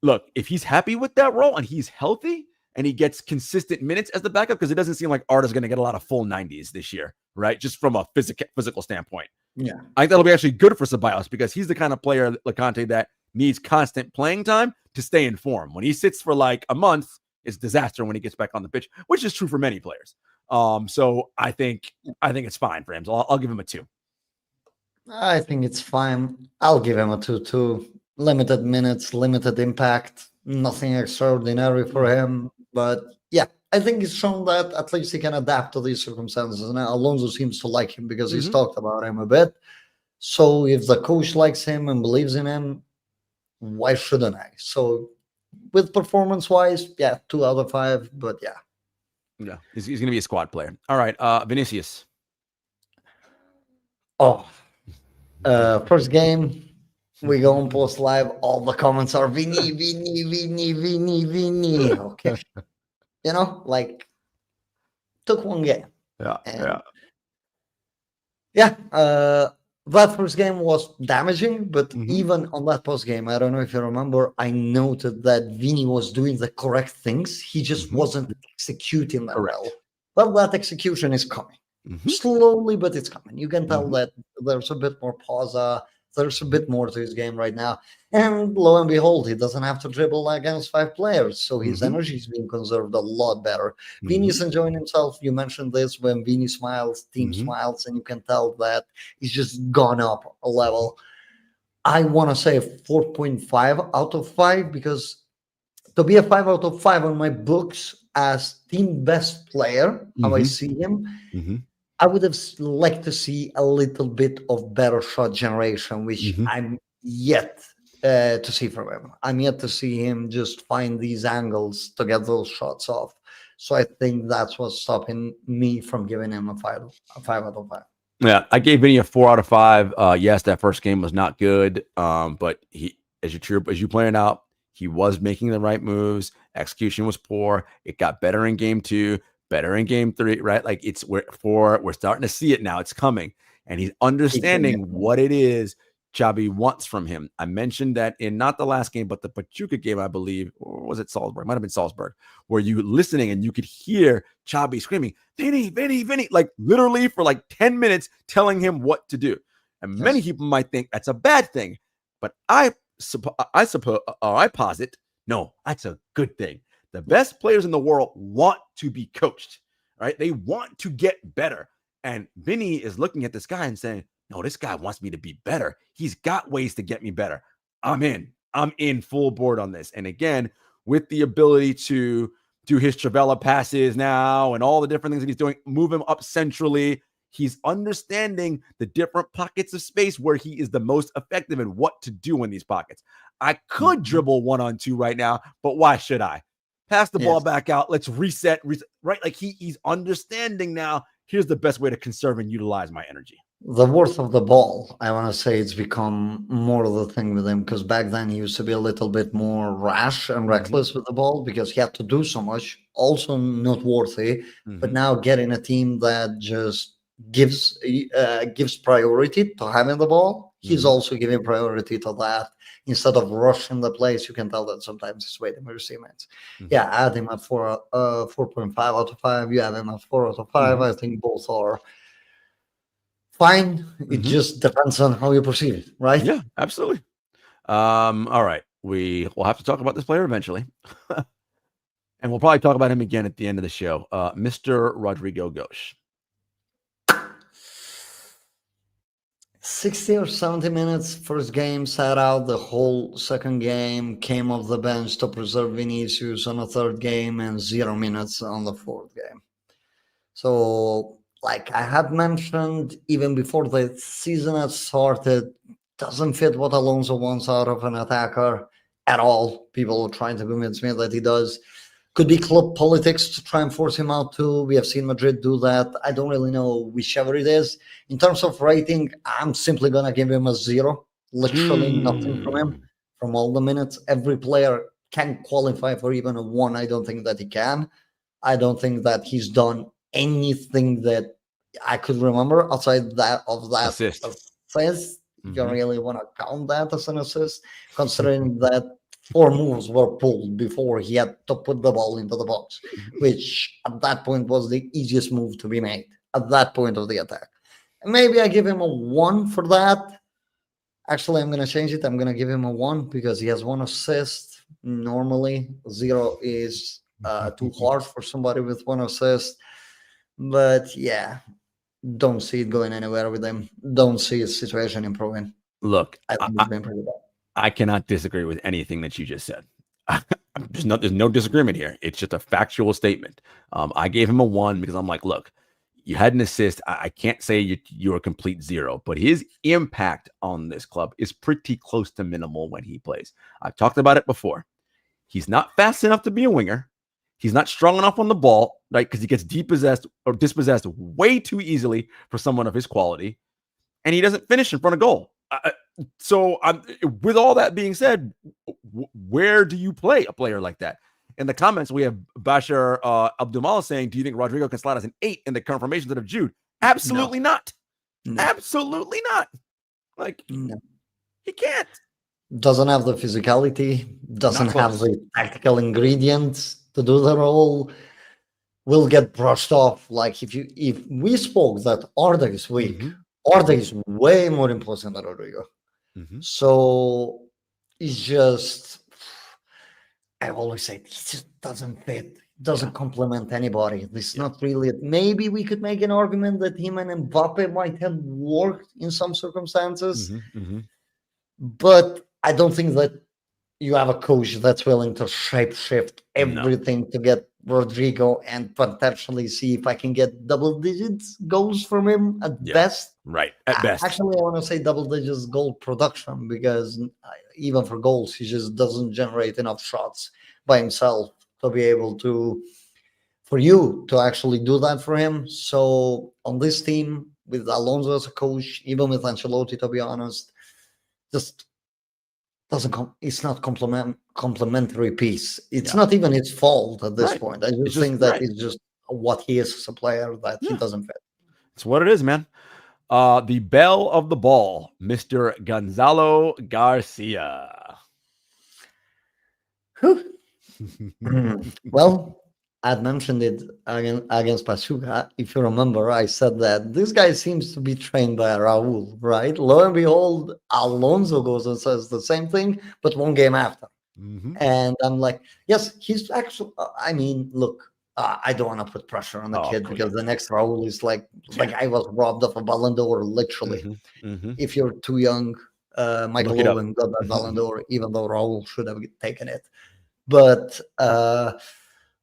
Look, if he's happy with that role and he's healthy and he gets consistent minutes as the backup, because it doesn't seem like Arda's going to get a lot of full 90s this year, right? Just from a physical standpoint. Yeah. I think that'll be actually good for Ceballos because he's the kind of player, Loconte, that needs constant playing time to stay in form. When he sits for like a month, it's disaster when he gets back on the pitch, which is true for many players. So I think it's fine for him. So I'll give him a 2. I think it's fine. I'll give him a 2-2. Limited minutes, limited impact, nothing extraordinary for him. But yeah, I think he's shown that at least he can adapt to these circumstances. And Alonso seems to like him because he's talked about him a bit. So if the coach likes him and believes in him, why shouldn't I? So with performance wise, yeah, 2 out of 5. But yeah. Yeah, he's going to be a squad player. All right, Vinicius. Oh, first game, we go on post live. All the comments are Vini, Vini, Vini, Vini, Vini. Okay. like took one game. Yeah, And yeah, that first game was damaging, but even on that post game, I don't know if you remember, I noted that Vini was doing the correct things. He just wasn't executing them well. But that execution is coming. Slowly, but it's coming. You can tell that there's a bit more pause. There's a bit more to his game right now. And lo and behold, he doesn't have to dribble against 5 players. So his energy is being conserved a lot better. Vini's enjoying himself. You mentioned this when Vini smiles, team smiles, and you can tell that he's just gone up a level. I want to say 4.5 out of 5 because to be a 5 out of 5 on my books as team best player, how I see him, I would have liked to see a little bit of better shot generation, which I'm yet to see from him. I'm yet to see him just find these angles to get those shots off. So I think that's what's stopping me from giving him a 5 out of 5. Yeah, I gave Vinny a 4 out of 5. Yes, that first game was not good, but he, as you pointed out, he was making the right moves. Execution was poor. It got better in game 2. Better in game 3, right? Like we're starting to see it now. It's coming, and he's understanding what it is Xabi wants from him. I mentioned that in not the last game, but the Pachuca game, I believe, or was it Salzburg? It might have been Salzburg, where you listening and you could hear Xabi screaming, "Vinny, Vinny, Vinny!" Like literally for like 10 minutes, telling him what to do. And many people might think that's a bad thing, but I suppose, or I posit, no, that's a good thing. The best players in the world want to be coached, right? They want to get better. And Vinny is looking at this guy and saying, no, this guy wants me to be better. He's got ways to get me better. I'm in full board on this. And again, with the ability to do his Travella passes now and all the different things that he's doing, move him up centrally. He's understanding the different pockets of space where he is the most effective and what to do in these pockets. I could dribble 1-on-2 right now, but why should I? Pass the ball back out. Let's reset, right? Like he's understanding now. Here's the best way to conserve and utilize my energy. The worth of the ball, I want to say it's become more of the thing with him because back then he used to be a little bit more rash and reckless with the ball because he had to do so much, also not worthy. But now getting a team that just gives priority to having the ball, he's also giving priority to that. Instead of rushing the place, you can tell that sometimes he's waiting for his teammates. Yeah, I had him at 4.5 out of 5. You have him at 4 out of 5. I think both are fine. It just depends on how you perceive it, right? Yeah, absolutely. All right. We'll have to talk about this player eventually. And we'll probably talk about him again at the end of the show. Mr. Rodrigo Gosh. 60 or 70 minutes first game, sat out the whole second game, came off the bench to preserve Vinicius on the third game, and 0 minutes on the fourth game. So, like I had mentioned, even before the season had started, doesn't fit what Alonso wants out of an attacker at all. People are trying to convince me that he does. Could be club politics to try and force him out too. We have seen Madrid do that. I don't really know whichever it is. In terms of rating, I'm simply going to give him a 0. Literally nothing from him. From all the minutes, every player can qualify for even a 1. I don't think that he can. I don't think that he's done anything that I could remember outside of that assist. You really want to count that as an assist, considering that 4 moves were pulled before he had to put the ball into the box, which at that point was the easiest move to be made at that point of the attack. And maybe I give him a 1 for that. Actually, I'm going to change it. I'm going to give him a 1 because he has 1 assist. Normally, 0 is too harsh for somebody with 1 assist. But yeah, don't see it going anywhere with him. Don't see his situation improving. Look, I think it's been pretty bad. I cannot disagree with anything that you just said. There's no disagreement here. It's just a factual statement. I gave him a 1 because I'm like, look, you had an assist. I can't say you're a complete 0, but his impact on this club is pretty close to minimal when he plays. I've talked about it before. He's not fast enough to be a winger. He's not strong enough on the ball, right? Because he gets dispossessed way too easily for someone of his quality. And he doesn't finish in front of goal. So with all that being said, where do you play a player like that? In the comments, we have Bashar Abdumal saying, do you think Rodrigo can slot as an 8 in the current formation of Jude? Absolutely not. No. Absolutely not. Like, no. He can't. Doesn't have the physicality, doesn't have the tactical ingredients to do the role. Will get brushed off. Like if we spoke that Arda is weak, Arda is way more important than Rodrigo. So it's just, I always say, he just doesn't fit, doesn't complement anybody. This is not really, maybe we could make an argument that him and Mbappe might have worked in some circumstances, but I don't think that you have a coach that's willing to shape-shift everything to get Rodrigo and potentially see if I can get double digits goals from him at best. Right, at best. Actually, I want to say double digits goal production, because even for goals, he just doesn't generate enough shots by himself to be able to, for you to actually do that for him. So on this team, with Alonso as a coach, even with Ancelotti, to be honest, just it's not complementary piece. It's not even his fault at this point. I just think that it's just what he is as a player that he doesn't fit. It's what it is, man. The belle of the ball, Mr. Gonzalo Garcia. Well, I'd mentioned it against Pachuca. If you remember, I said that this guy seems to be trained by Raul, right? Lo and behold, Alonso goes and says the same thing, but one game after. And I'm like, yes, he's actually, I mean, look, I don't want to put pressure on the kid because the next Raul is like I was robbed of a Ballon d'Or, literally. If you're too young, Michael Owen got that Ballon d'Or, even though Raul should have taken it. But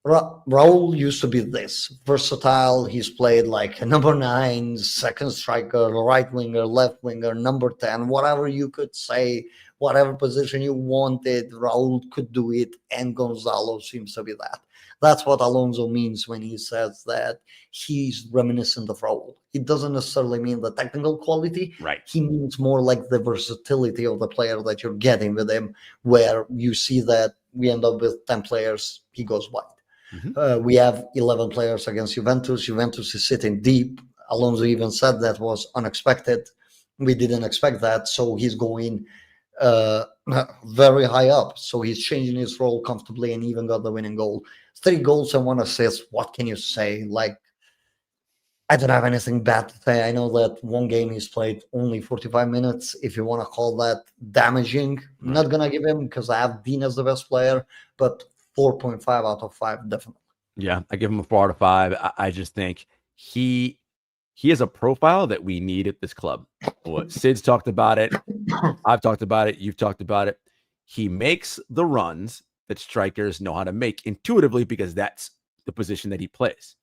Raul used to be this versatile. He's played like a number 9, second striker, right winger, left winger, number 10, whatever you could say, whatever position you wanted, Raul could do it, and Gonzalo seems to be that. That's what Alonso means when he says that he's reminiscent of Raul. It doesn't necessarily mean the technical quality. Right. He means more like the versatility of the player that you're getting with him, where you see that we end up with 10 players, he goes wide. We have 11 players against Juventus. Juventus is sitting deep. Alonso even said that was unexpected. We didn't expect that. So he's going very high up. So he's changing his role comfortably and even got the winning goal. 3 goals and 1 assist. What can you say? Like, I don't have anything bad to say. I know that one game he's played only 45 minutes. If you want to call that damaging, I'm not going to give him, because I have Dean as the best player, but 4.5 out of 5, definitely. Yeah, I give him a 4 out of 5. I just think he has a profile that we need at this club. Sid's talked about it. I've talked about it. You've talked about it. He makes the runs that strikers know how to make intuitively, because that's the position that he plays.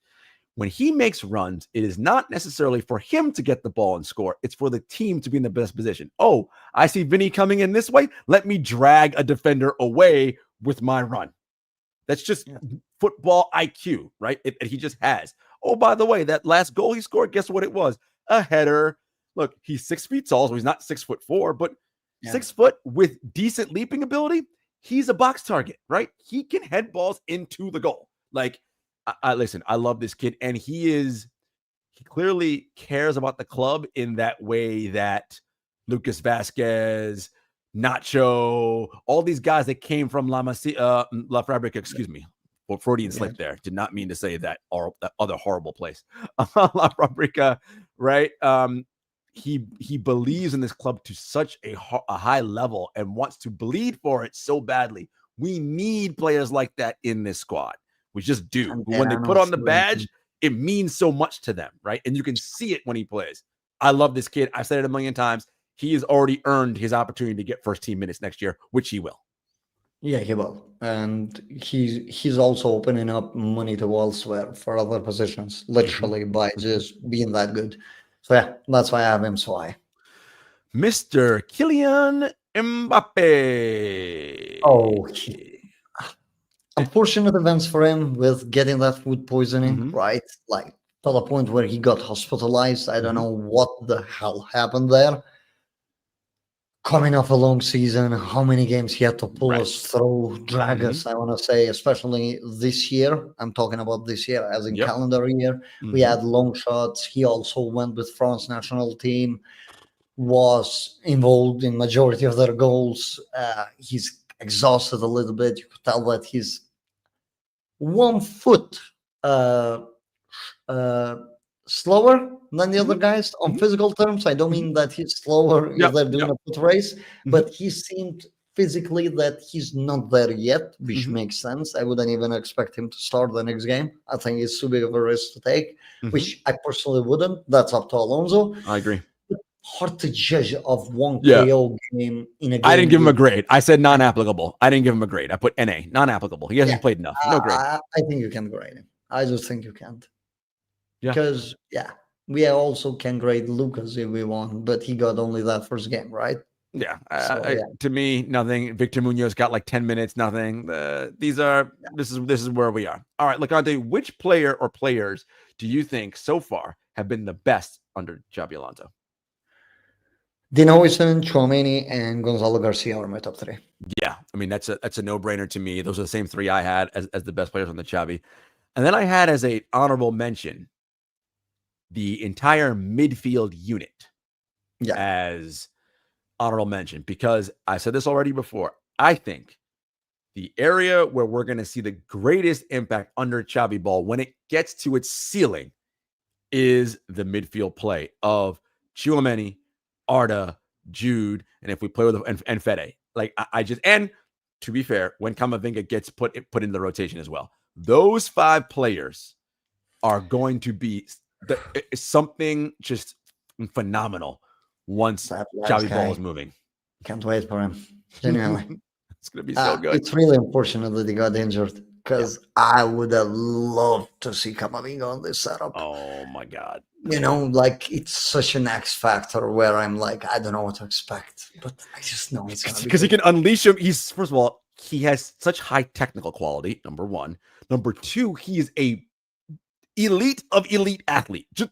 When he makes runs, it is not necessarily for him to get the ball and score. It's for the team to be in the best position. Oh, I see Vinny coming in this way. Let me drag a defender away with my run. That's just football IQ, right? He just has. Oh, by the way, that last goal he scored, guess what it was? A header. Look, he's 6 feet tall, so he's not 6'4", but 6 foot with decent leaping ability. He's a box target, right? He can head balls into the goal. Like, listen, I love this kid, and he clearly cares about the club in that way that Lucas Vasquez, Nacho, all these guys that came from La Fabrica, excuse me. Well, Freudian slip there. Did not mean to say that other horrible place. La Fabrica, right? He believes in this club to such a high level and wants to bleed for it so badly. We need players like that in this squad. We just do. When they put on the badge, it means so much to them, right? And you can see it when he plays. I love this kid. I've said it a million times. He has already earned his opportunity to get first team minutes next year, which he will. Yeah, he will. And he's also opening up money to elsewhere for other positions, literally, by just being that good. So yeah, that's why I have him so high. Mr. Kylian Mbappe. Oh, unfortunate events for him with getting that food poisoning, right? Like, to the point where he got hospitalized. I don't know what the hell happened there. coming off a long season, how many games he had to pull Right. us through, drag Mhm. us, I want to say, especially this year. I'm talking about this year, as in Yep. calendar year. We Mhm. had long shots. He also went with France national team, was involved in majority of their goals. He's exhausted a little bit. You could tell that he's 1 foot uh, uh, slower than the other Mhm. guys on Mhm. physical terms. I don't Mhm. mean that he's slower if Yep. they're doing Yep. a foot race, Mhm. but he seemed physically that he's not there yet, which Mhm. makes sense. I wouldn't even expect him to start the next game. I think it's too big of a risk to take, Mhm. which I personally wouldn't. That's up to Alonso. I agree. But hard to judge of one Yeah. KO game in a I didn't game give him a with. grade. I said non-applicable. I didn't give him a grade. I put NA, non-applicable. He Yeah, hasn't played enough. No grade. I think you can grade him. I just think you can't. Yeah. Because yeah, we also can grade Lucas if we want, but he got only that first game, right? Yeah. So yeah, To me, nothing. Victor Munoz got like 10 minutes, nothing. This is where we are. All right, Loconte, which player or players do you think so far have been the best under Xabi Alonso? Dinoison, Chouameni, and Gonzalo Garcia are my top three. Yeah. I mean, that's a no-brainer to me. Those are the same three I had as the best players on the Xavi. And then I had as a honorable mention the entire midfield unit Yeah, as honorable mention because I said this already before. I think the area where we're going to see the greatest impact under Xavi Ball when it gets to its ceiling is the midfield play of Chouameni, Arda, Jude, and if we play with and Fede. Like I just and to be fair, when Camavinga gets put in the rotation as well, those five players are going to be something just phenomenal once that last Xavi Ball guy. is moving. Can't wait for him. Genuinely. It's going to be so good. It's really unfortunate that he got injured Yeah. because I would have loved to see Camavinga on this setup. Oh my God. Like it's such an X factor where I'm like, I don't know what to expect, but I just know it's gonna be Because he good. can unleash him. He's first of all, he has such high technical quality. Number one. Number two, he is a elite of elite athlete. Just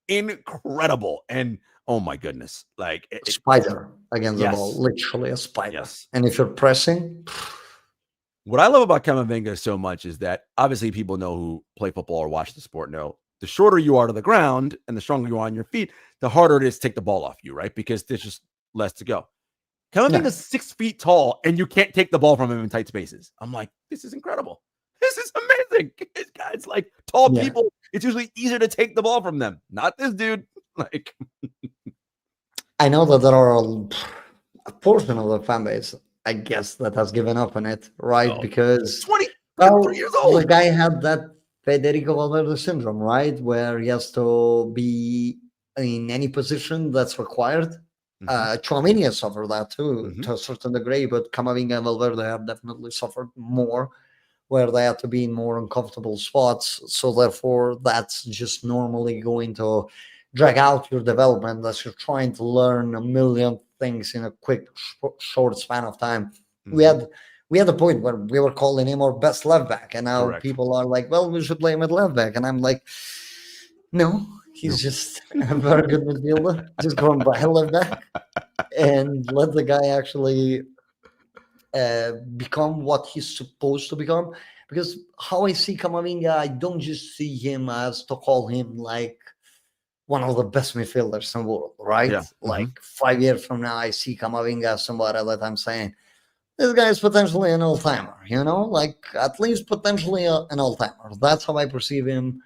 incredible. And oh my goodness. Like Spider against the ball, yes. literally a spider. Yes. And if you're pressing, What I love about Camavinga so much is that obviously people know who play football or watch the sport know the shorter you are to the ground and the stronger you are on your feet, the harder it is to take the ball off you, right? Because there's just less to go. yeah, Camavinga's 6 feet tall and you can't take the ball from him in tight spaces. I'm like, this is incredible. This is amazing. This guy's like tall yeah. people. It's usually easier to take the ball from them. Not this dude. Like, I know that there are a portion of the fan base, I guess, that has given up on it, right? oh, Because 23 years the old. guy had that Federico Valverde syndrome, right? Where he has to be in any position that's required. Mm-hmm. Chouamini has suffered that too, Mm-hmm. to a certain degree, but Camavinga and Valverde have definitely suffered more, where they have to be in more uncomfortable spots. So therefore, that's just normally going to drag out your development as you're trying to learn a million things in a quick, short span of time. Mm-hmm. We had a point where we were calling him our best left back, and now Correct. people are like, "Well, we should play him at left back," and I'm like, "No, he's just a very good midfielder. Just go and buy a left back and let the guy actually become what he's supposed to become." Because how I see Camavinga, I don't just see him as to call him like one of the best midfielders in the world, right? Yeah. Like 5 years from now, I see Camavinga as somebody that I'm saying, this guy is potentially an all-timer, like at least potentially an all-timer. That's how I perceive him.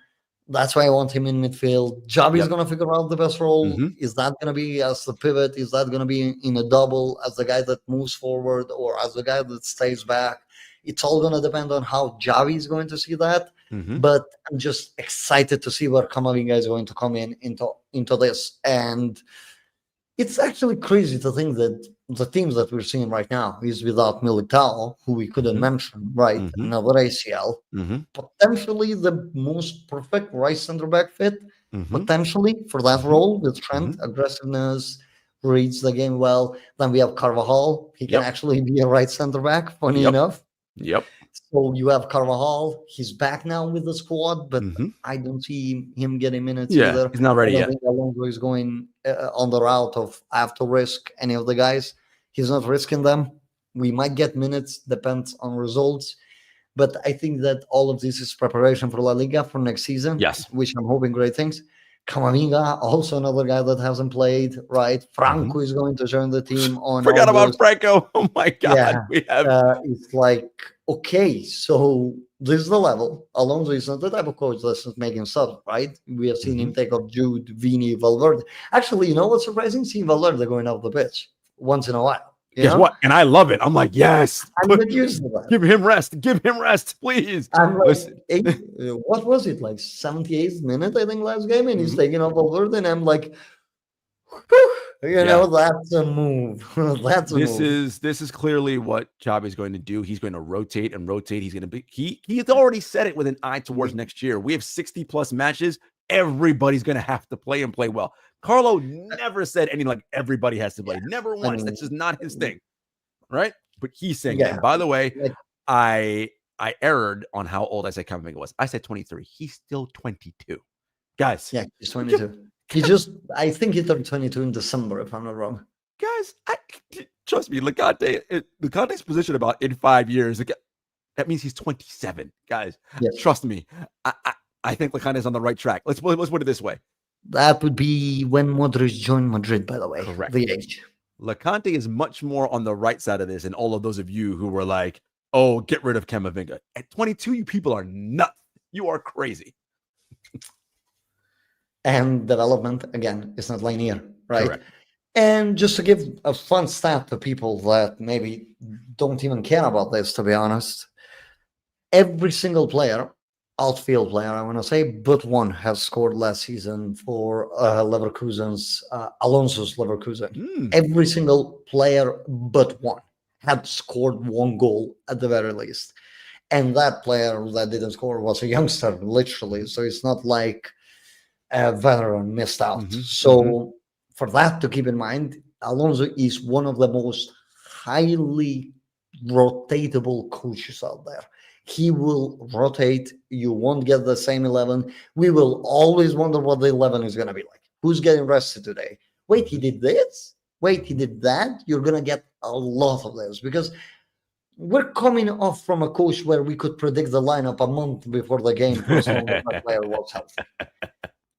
That's why I want him in midfield. Xabi is Yep. going to figure out the best role. Mm-hmm. Is that going to be as the pivot? Is that going to be in a double as the guy that moves forward or as the guy that stays back? It's all going to depend on how Xavi is going to see that. Mm-hmm. But I'm just excited to see where Camavinga is going to come into this. And it's actually crazy to think that the teams that we're seeing right now is without Militao, who we couldn't Mm-hmm. mention, right? Mm-hmm. Another ACL. Mm-hmm. Potentially the most perfect right center back fit, Mm-hmm. potentially for that Mm-hmm. role with Trent, aggressiveness, reads the game well. Then we have Carvajal. He can Yep. actually be a right center back, funny Yep. enough. Yep. So you have Carvajal. He's back now with the squad, but Mhm. I don't see him getting minutes Yeah, either. he's not I ready don't yet. think Alonso is going on the route of I have to risk any of the guys. He's not risking them. We might get minutes, depends on results. But I think that all of this is preparation for La Liga for next season, Yes. which I'm hoping great things. Camavinga, also another guy that hasn't played, right? Franco is going to join the team on Forgot about August. Franco. Oh my God. Yeah, We have it's like, okay, so this is the level. Alonso is not the type of coach that's just making subs, right? We have seen him take off Jude, Vini, Valverde. Actually, you know what's surprising? Seeing Valverde going off the pitch once in a while. You guess know? what? And I love it. I'm like, yes. I'm not used to that. Give him rest. Give him rest, please. I'm like, Listen. what was it, like 78th minute, I think, last game? And he's Mhm. taking off Valverde, and I'm like, whew, you know, that's a move. That's a This move. is clearly what Xabi's going to do. He's going to rotate and rotate. He's going to be he's already said it with an eye towards next year. We have 60 plus matches. Everybody's going to have to play and play well. Carlo never said anything like everybody has to play. Never once. That's just not his thing, right? But he's saying that. Yeah. And by the way, Like, I erred on how old I said Camavinga was. I said 23. He's still 22. Guys. yeah, he's 22. He just, I think he turned 22 in December, if I'm not wrong. Guys, trust me, Loconte's position about in 5 years. That means he's 27. Guys, Yes. trust me. I think Loconte's on the right track. Let's put it this way. That would be when Modric joined Madrid, by the way. Correct. The age. Loconte is much more on the right side of this, and all of those of you who were like, "Oh, get rid of Camavinga." At 22, you people are nuts. You are crazy. And development, again, is not linear, right? Correct. And just to give a fun stat to people that maybe don't even care about this, to be honest, every single player, outfield player, I want to say, but one has scored last season for Leverkusen's, Alonso's Leverkusen. Every single player but one had scored one goal at the very least. And that player that didn't score was a youngster, literally. So it's not like a veteran missed out. So for that to keep in mind, Alonso is one of the most highly rotatable coaches out there. He will rotate. You won't get the same 11. We will always wonder what the 11 is going to be like. Who's getting rested today? Wait, he did this? Wait, he did that? You're going to get a lot of this because we're coming off from a coach where we could predict the lineup a month before the game for as long as that player was healthy.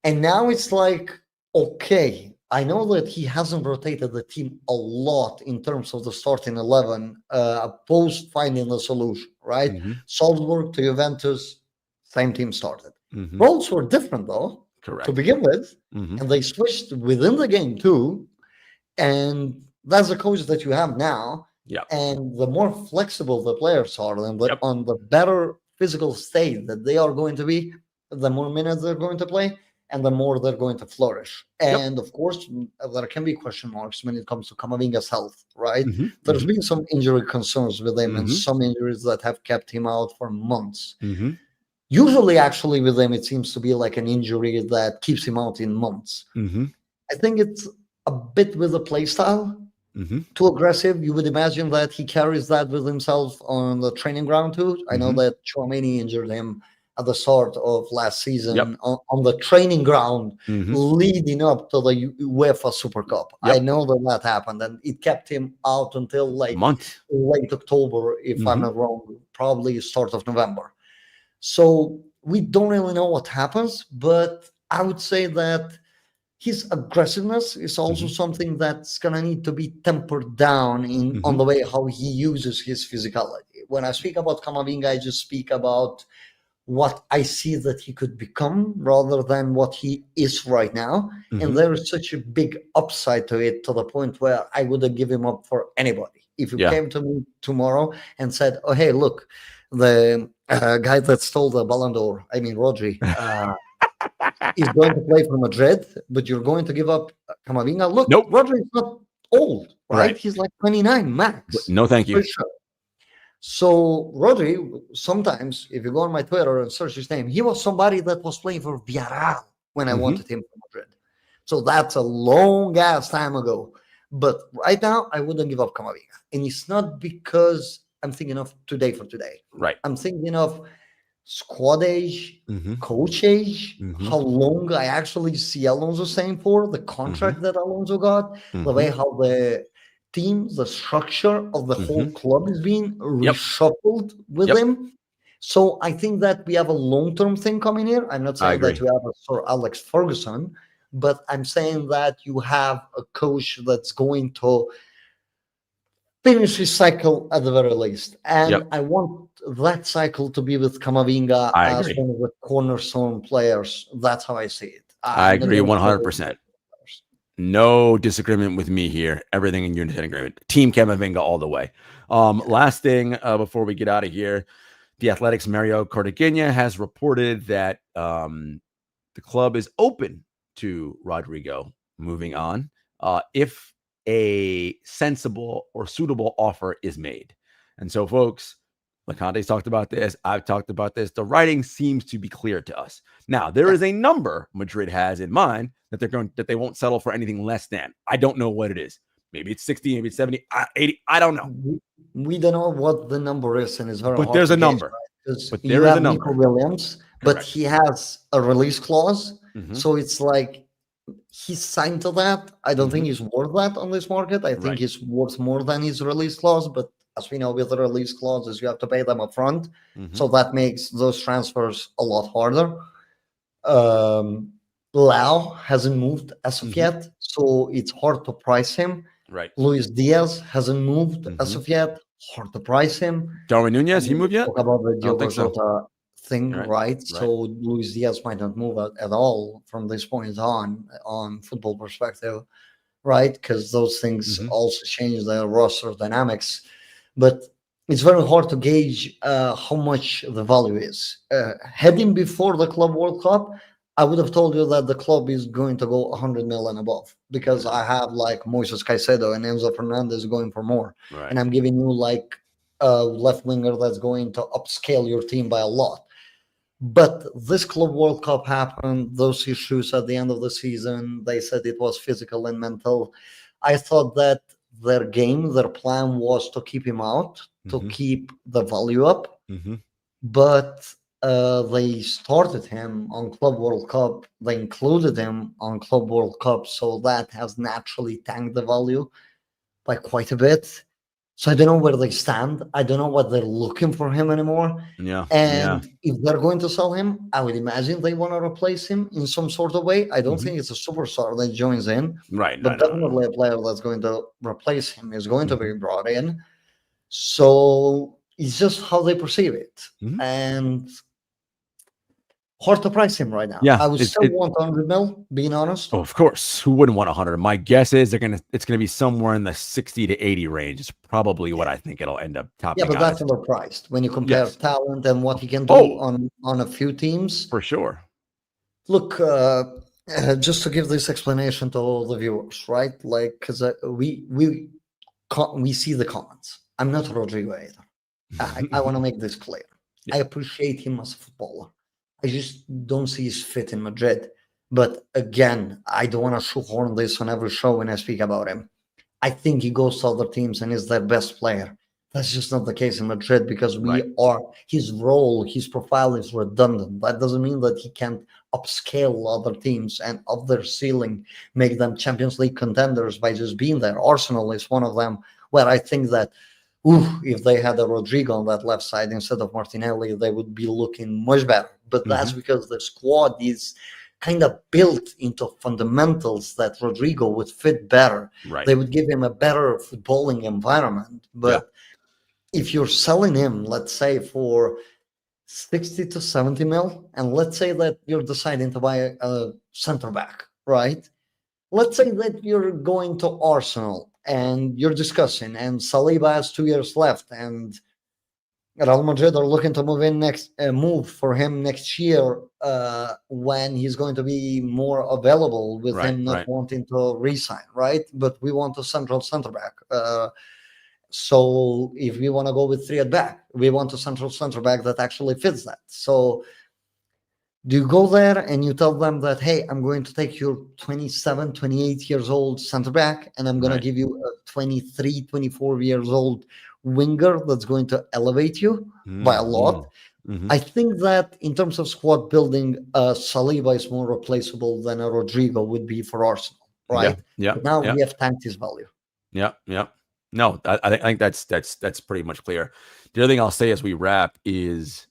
And now it's like, okay, I know that he hasn't rotated the team a lot in terms of the starting 11 post finding the solution, right? Salzburg to Juventus, same team started. Roles were different, though, to begin with. And they switched within the game, too. And that's the coach that you have now. And the more flexible the players are, and on the better physical state that they are going to be, the more minutes they're going to play, and the more they're going to flourish. And of course, there can be question marks when it comes to Camavinga's health, right? There's been some injury concerns with him and some injuries that have kept him out for months. Usually, actually, with him, it seems to be like an injury that keeps him out in months. I think it's a bit with the play style. Too aggressive. You would imagine that he carries that with himself on the training ground too. I know that Tchouaméni injured him at the start of last season on the training ground leading up to the UEFA Super Cup. I know that happened, and it kept him out until like late October, if I'm not wrong, probably start of November. So we don't really know what happens, but I would say that his aggressiveness is also something that's going to need to be tempered down on the way how he uses his physicality. When I speak about Camavinga, I just speak about what I see that he could become rather than what he is right now. And there is such a big upside to it, to the point where I wouldn't give him up for anybody. If you came to me tomorrow and said, oh, hey, look, the guy that stole the Ballon d'Or, I mean, Rodri, is going to play for Madrid, but you're going to give up Camavinga. Look, Rodri is not old, right? He's like 29 max. No, thank you. For sure. So Rodri, sometimes if you go on my Twitter and search his name, he was somebody that was playing for Villarreal when I wanted him for Madrid. So that's a long ass time ago. But right now, I wouldn't give up Camavinga. And it's not because I'm thinking of today for today. Right. I'm thinking of squad age, Mm-hmm. coach age, Mm-hmm. how long I actually see Alonso saying for, the contract that Alonso got, the way how the team, the structure of the whole club is being Yep. reshuffled with him. So I think that we have a long-term thing coming here. I'm not I saying that agree. you have a Sir Alex Ferguson, but I'm saying that you have a coach that's going to finish his cycle at the very least. And Yep. I want that cycle to be with Camavinga I as agree. one of the cornerstone players. That's how I see it. I I'm not agree going to 100%. No disagreement with me here. Everything in unison agreement. Team Camavinga all the way. Last thing before we get out of here, the Athletics' Mario Cartagena has reported that the club is open to Rodrigo moving on if a sensible or suitable offer is made. And so, folks, Loconte's talked about this. I've talked about this. The writing seems to be clear to us. Now, there is a number Madrid has in mind that they won't settle for anything less than. I don't know what it is. Maybe it's 60, maybe it's 70, 80. I don't know. We don't know what the number is, and it's very but hard there's to a gauge, number. right? Because But you there is a have number. Nico Williams, but Correct. he has a release clause. Mhm. So it's like he's signed to that. I don't think he's worth that on this market. I think Right. he's worth more than his release clause. But as we know, with the release clauses, you have to pay them up front. So that makes those transfers a lot harder. Lau hasn't moved as of yet, so it's hard to price him. Right. Luis Diaz hasn't moved as of yet, hard to price him. Darwin Nunez, he And moved yet? talk about the I don't Diogo think so. Jota thing, Right, right? right. So Luis Diaz might not move at all from this point on football perspective, right? Because those things also change the roster dynamics. But it's very hard to gauge how much the value is. Heading before the Club World Cup, I would have told you that the club is going to go 100 million above because I have like Moises Caicedo and Enzo Fernandez going for more. Right. And I'm giving you like a left winger that's going to upscale your team by a lot. But this Club World Cup happened, those issues at the end of the season, they said it was physical and mental. I thought that their plan was to keep him out, to keep the value up. But they started him on Club World Cup. They included him on Club World Cup. So that has naturally tanked the value by quite a bit. So I don't know where they stand. I don't know what they're looking for him anymore. Yeah. And if they're going to sell him, I would imagine they want to replace him in some sort of way. I don't think it's a superstar that joins in. Right. But definitely a player that's going to replace him is going to be brought in. So it's just how they perceive it. And hard to price him right now. Yeah, I would still want 100 mil, being honest. Oh, of course. Who wouldn't want 100? My guess is it's gonna be somewhere in the 60 to 80 range. It's probably what I think it'll end up topping. Yeah, but that's overpriced when you compare talent and what he can do on a few teams. For sure. Look, just to give this explanation to all the viewers, right? Like, because we see the comments. I'm not Rodrigo either. I want to make this clear. I appreciate him as a footballer. I just don't see his fit in Madrid. But again, I don't want to shoehorn this on every show when I speak about him. I think he goes to other teams and is their best player. That's just not the case in Madrid because his role, his profile is redundant. That doesn't mean that he can't upscale other teams and up their ceiling, make them Champions League contenders by just being there. Arsenal is one of them where I think that if they had a Rodrigo on that left side instead of Martinelli, they would be looking much better. But that's because the squad is kind of built into fundamentals that Rodrigo would fit better. Right. They would give him a better footballing environment. But if you're selling him, let's say for 60 to 70 mil, and let's say that you're deciding to buy a center back, right? Let's say that you're going to Arsenal and you're discussing, and Saliba has 2 years left, and Real Madrid are looking to move for him next year when he's going to be more available with him not wanting to resign, right? But we want a central center back. So if we want to go with 3 at back, we want a central center back that actually fits that. So do you go there and you tell them that, hey, I'm going to take your 27, 28 years old center back, and I'm going to give you a 23, 24 years old winger that's going to elevate you by a lot. I think that in terms of squad building, Saliba is more replaceable than a Rodrigo would be for Arsenal, right? Yeah. But now we have tanked his value. Yeah. No, I think that's pretty much clear. The other thing I'll say as we wrap is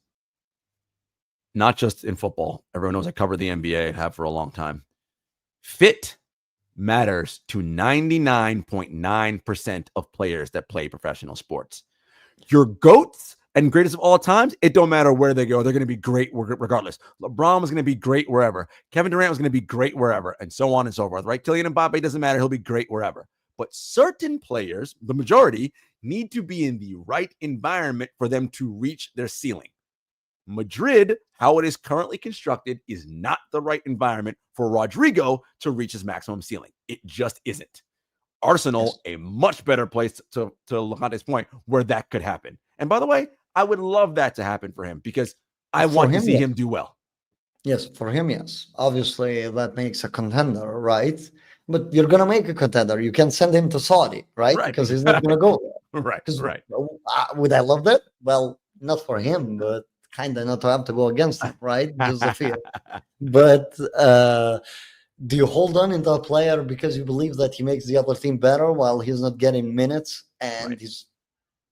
not just in football. Everyone knows I cover the NBA and have for a long time. Fit matters to 99.9% of players that play professional sports. Your GOATs and greatest of all times, it don't matter where they go. They're going to be great regardless. LeBron was going to be great wherever. Kevin Durant was going to be great wherever, and so on and so forth, right? Kylian Mbappe, doesn't matter. He'll be great wherever. But certain players, the majority, need to be in the right environment for them to reach their ceiling. Madrid, how it is currently constructed, is not the right environment for Rodrigo to reach his maximum ceiling. It just isn't. Arsenal, a much better place to Loconte's point, where that could happen. And by the way, I would love that to happen for him because I want to see him do well. Yes, for him, yes. Obviously, that makes a contender, right? But you're going to make a contender. You can send him to Saudi, right? Because he's not going to go there. Right. Would I love that? Well, not for him, but kind of not to have to go against him, right? Just the fear. But do you hold on in that player because you believe that he makes the other team better while he's not getting minutes and his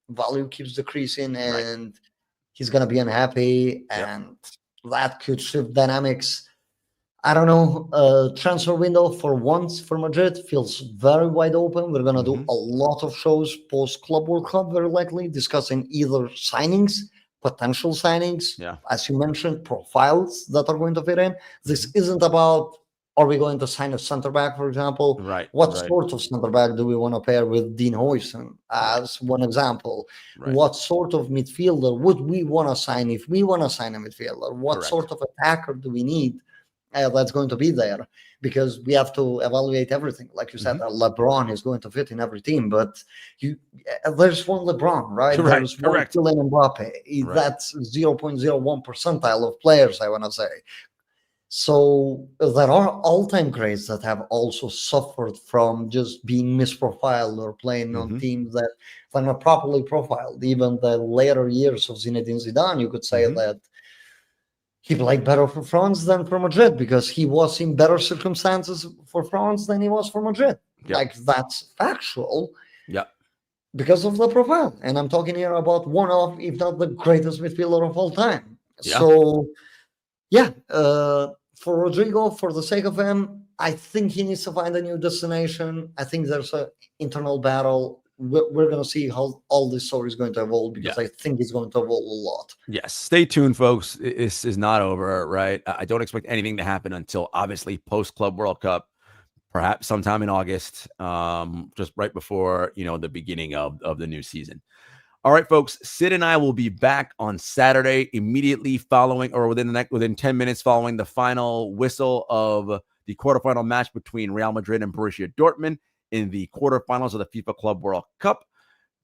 value keeps decreasing and he's going to be unhappy and that could shift dynamics? I don't know. Transfer window for once for Madrid feels very wide open. We're going to do a lot of shows post Club World Cup, very likely, discussing either signings, potential signings, as you mentioned, profiles that are going to fit in. This isn't about, are we going to sign a center back, for example? What sort of center back do we want to pair with Dean Huijsen as one example? What sort of midfielder would we want to sign if we want to sign a midfielder? What sort of attacker do we need that's going to be there? Because we have to evaluate everything. Like you said, LeBron is going to fit in every team, but there's one LeBron, right? There's one Kylian Mbappe. That's 0.01 percentile of players, I want to say. So there are all-time greats that have also suffered from just being misprofiled or playing on teams that are not properly profiled. Even the later years of Zinedine Zidane, you could say that he played better for France than for Madrid because he was in better circumstances for France than he was for Madrid. Like, that's factual. Because of the profile. And I'm talking here about one of, if not the greatest midfielder of all time. So, for Rodrigo, for the sake of him, I think he needs to find a new destination. I think there's an internal battle. We're going to see how all this story is going to evolve because I think it's going to evolve a lot. Yes. Stay tuned, folks. This is not over, right? I don't expect anything to happen until obviously post-Club World Cup, perhaps sometime in August, just right before, the beginning of the new season. All right, folks, Sid and I will be back on Saturday immediately following or within 10 minutes following the final whistle of the quarterfinal match between Real Madrid and Borussia Dortmund in the quarterfinals of the FIFA Club World Cup.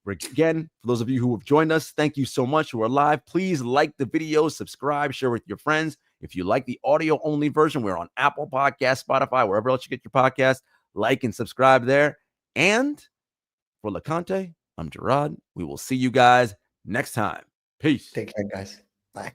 Again, for those of you who have joined us, thank you so much who are live. Please like the video, subscribe, share with your friends. If you like the audio-only version, we're on Apple Podcasts, Spotify, wherever else you get your podcast. Like and subscribe there. And for Loconte, I'm Jarod. We will see you guys next time. Peace. Take care, guys. Bye.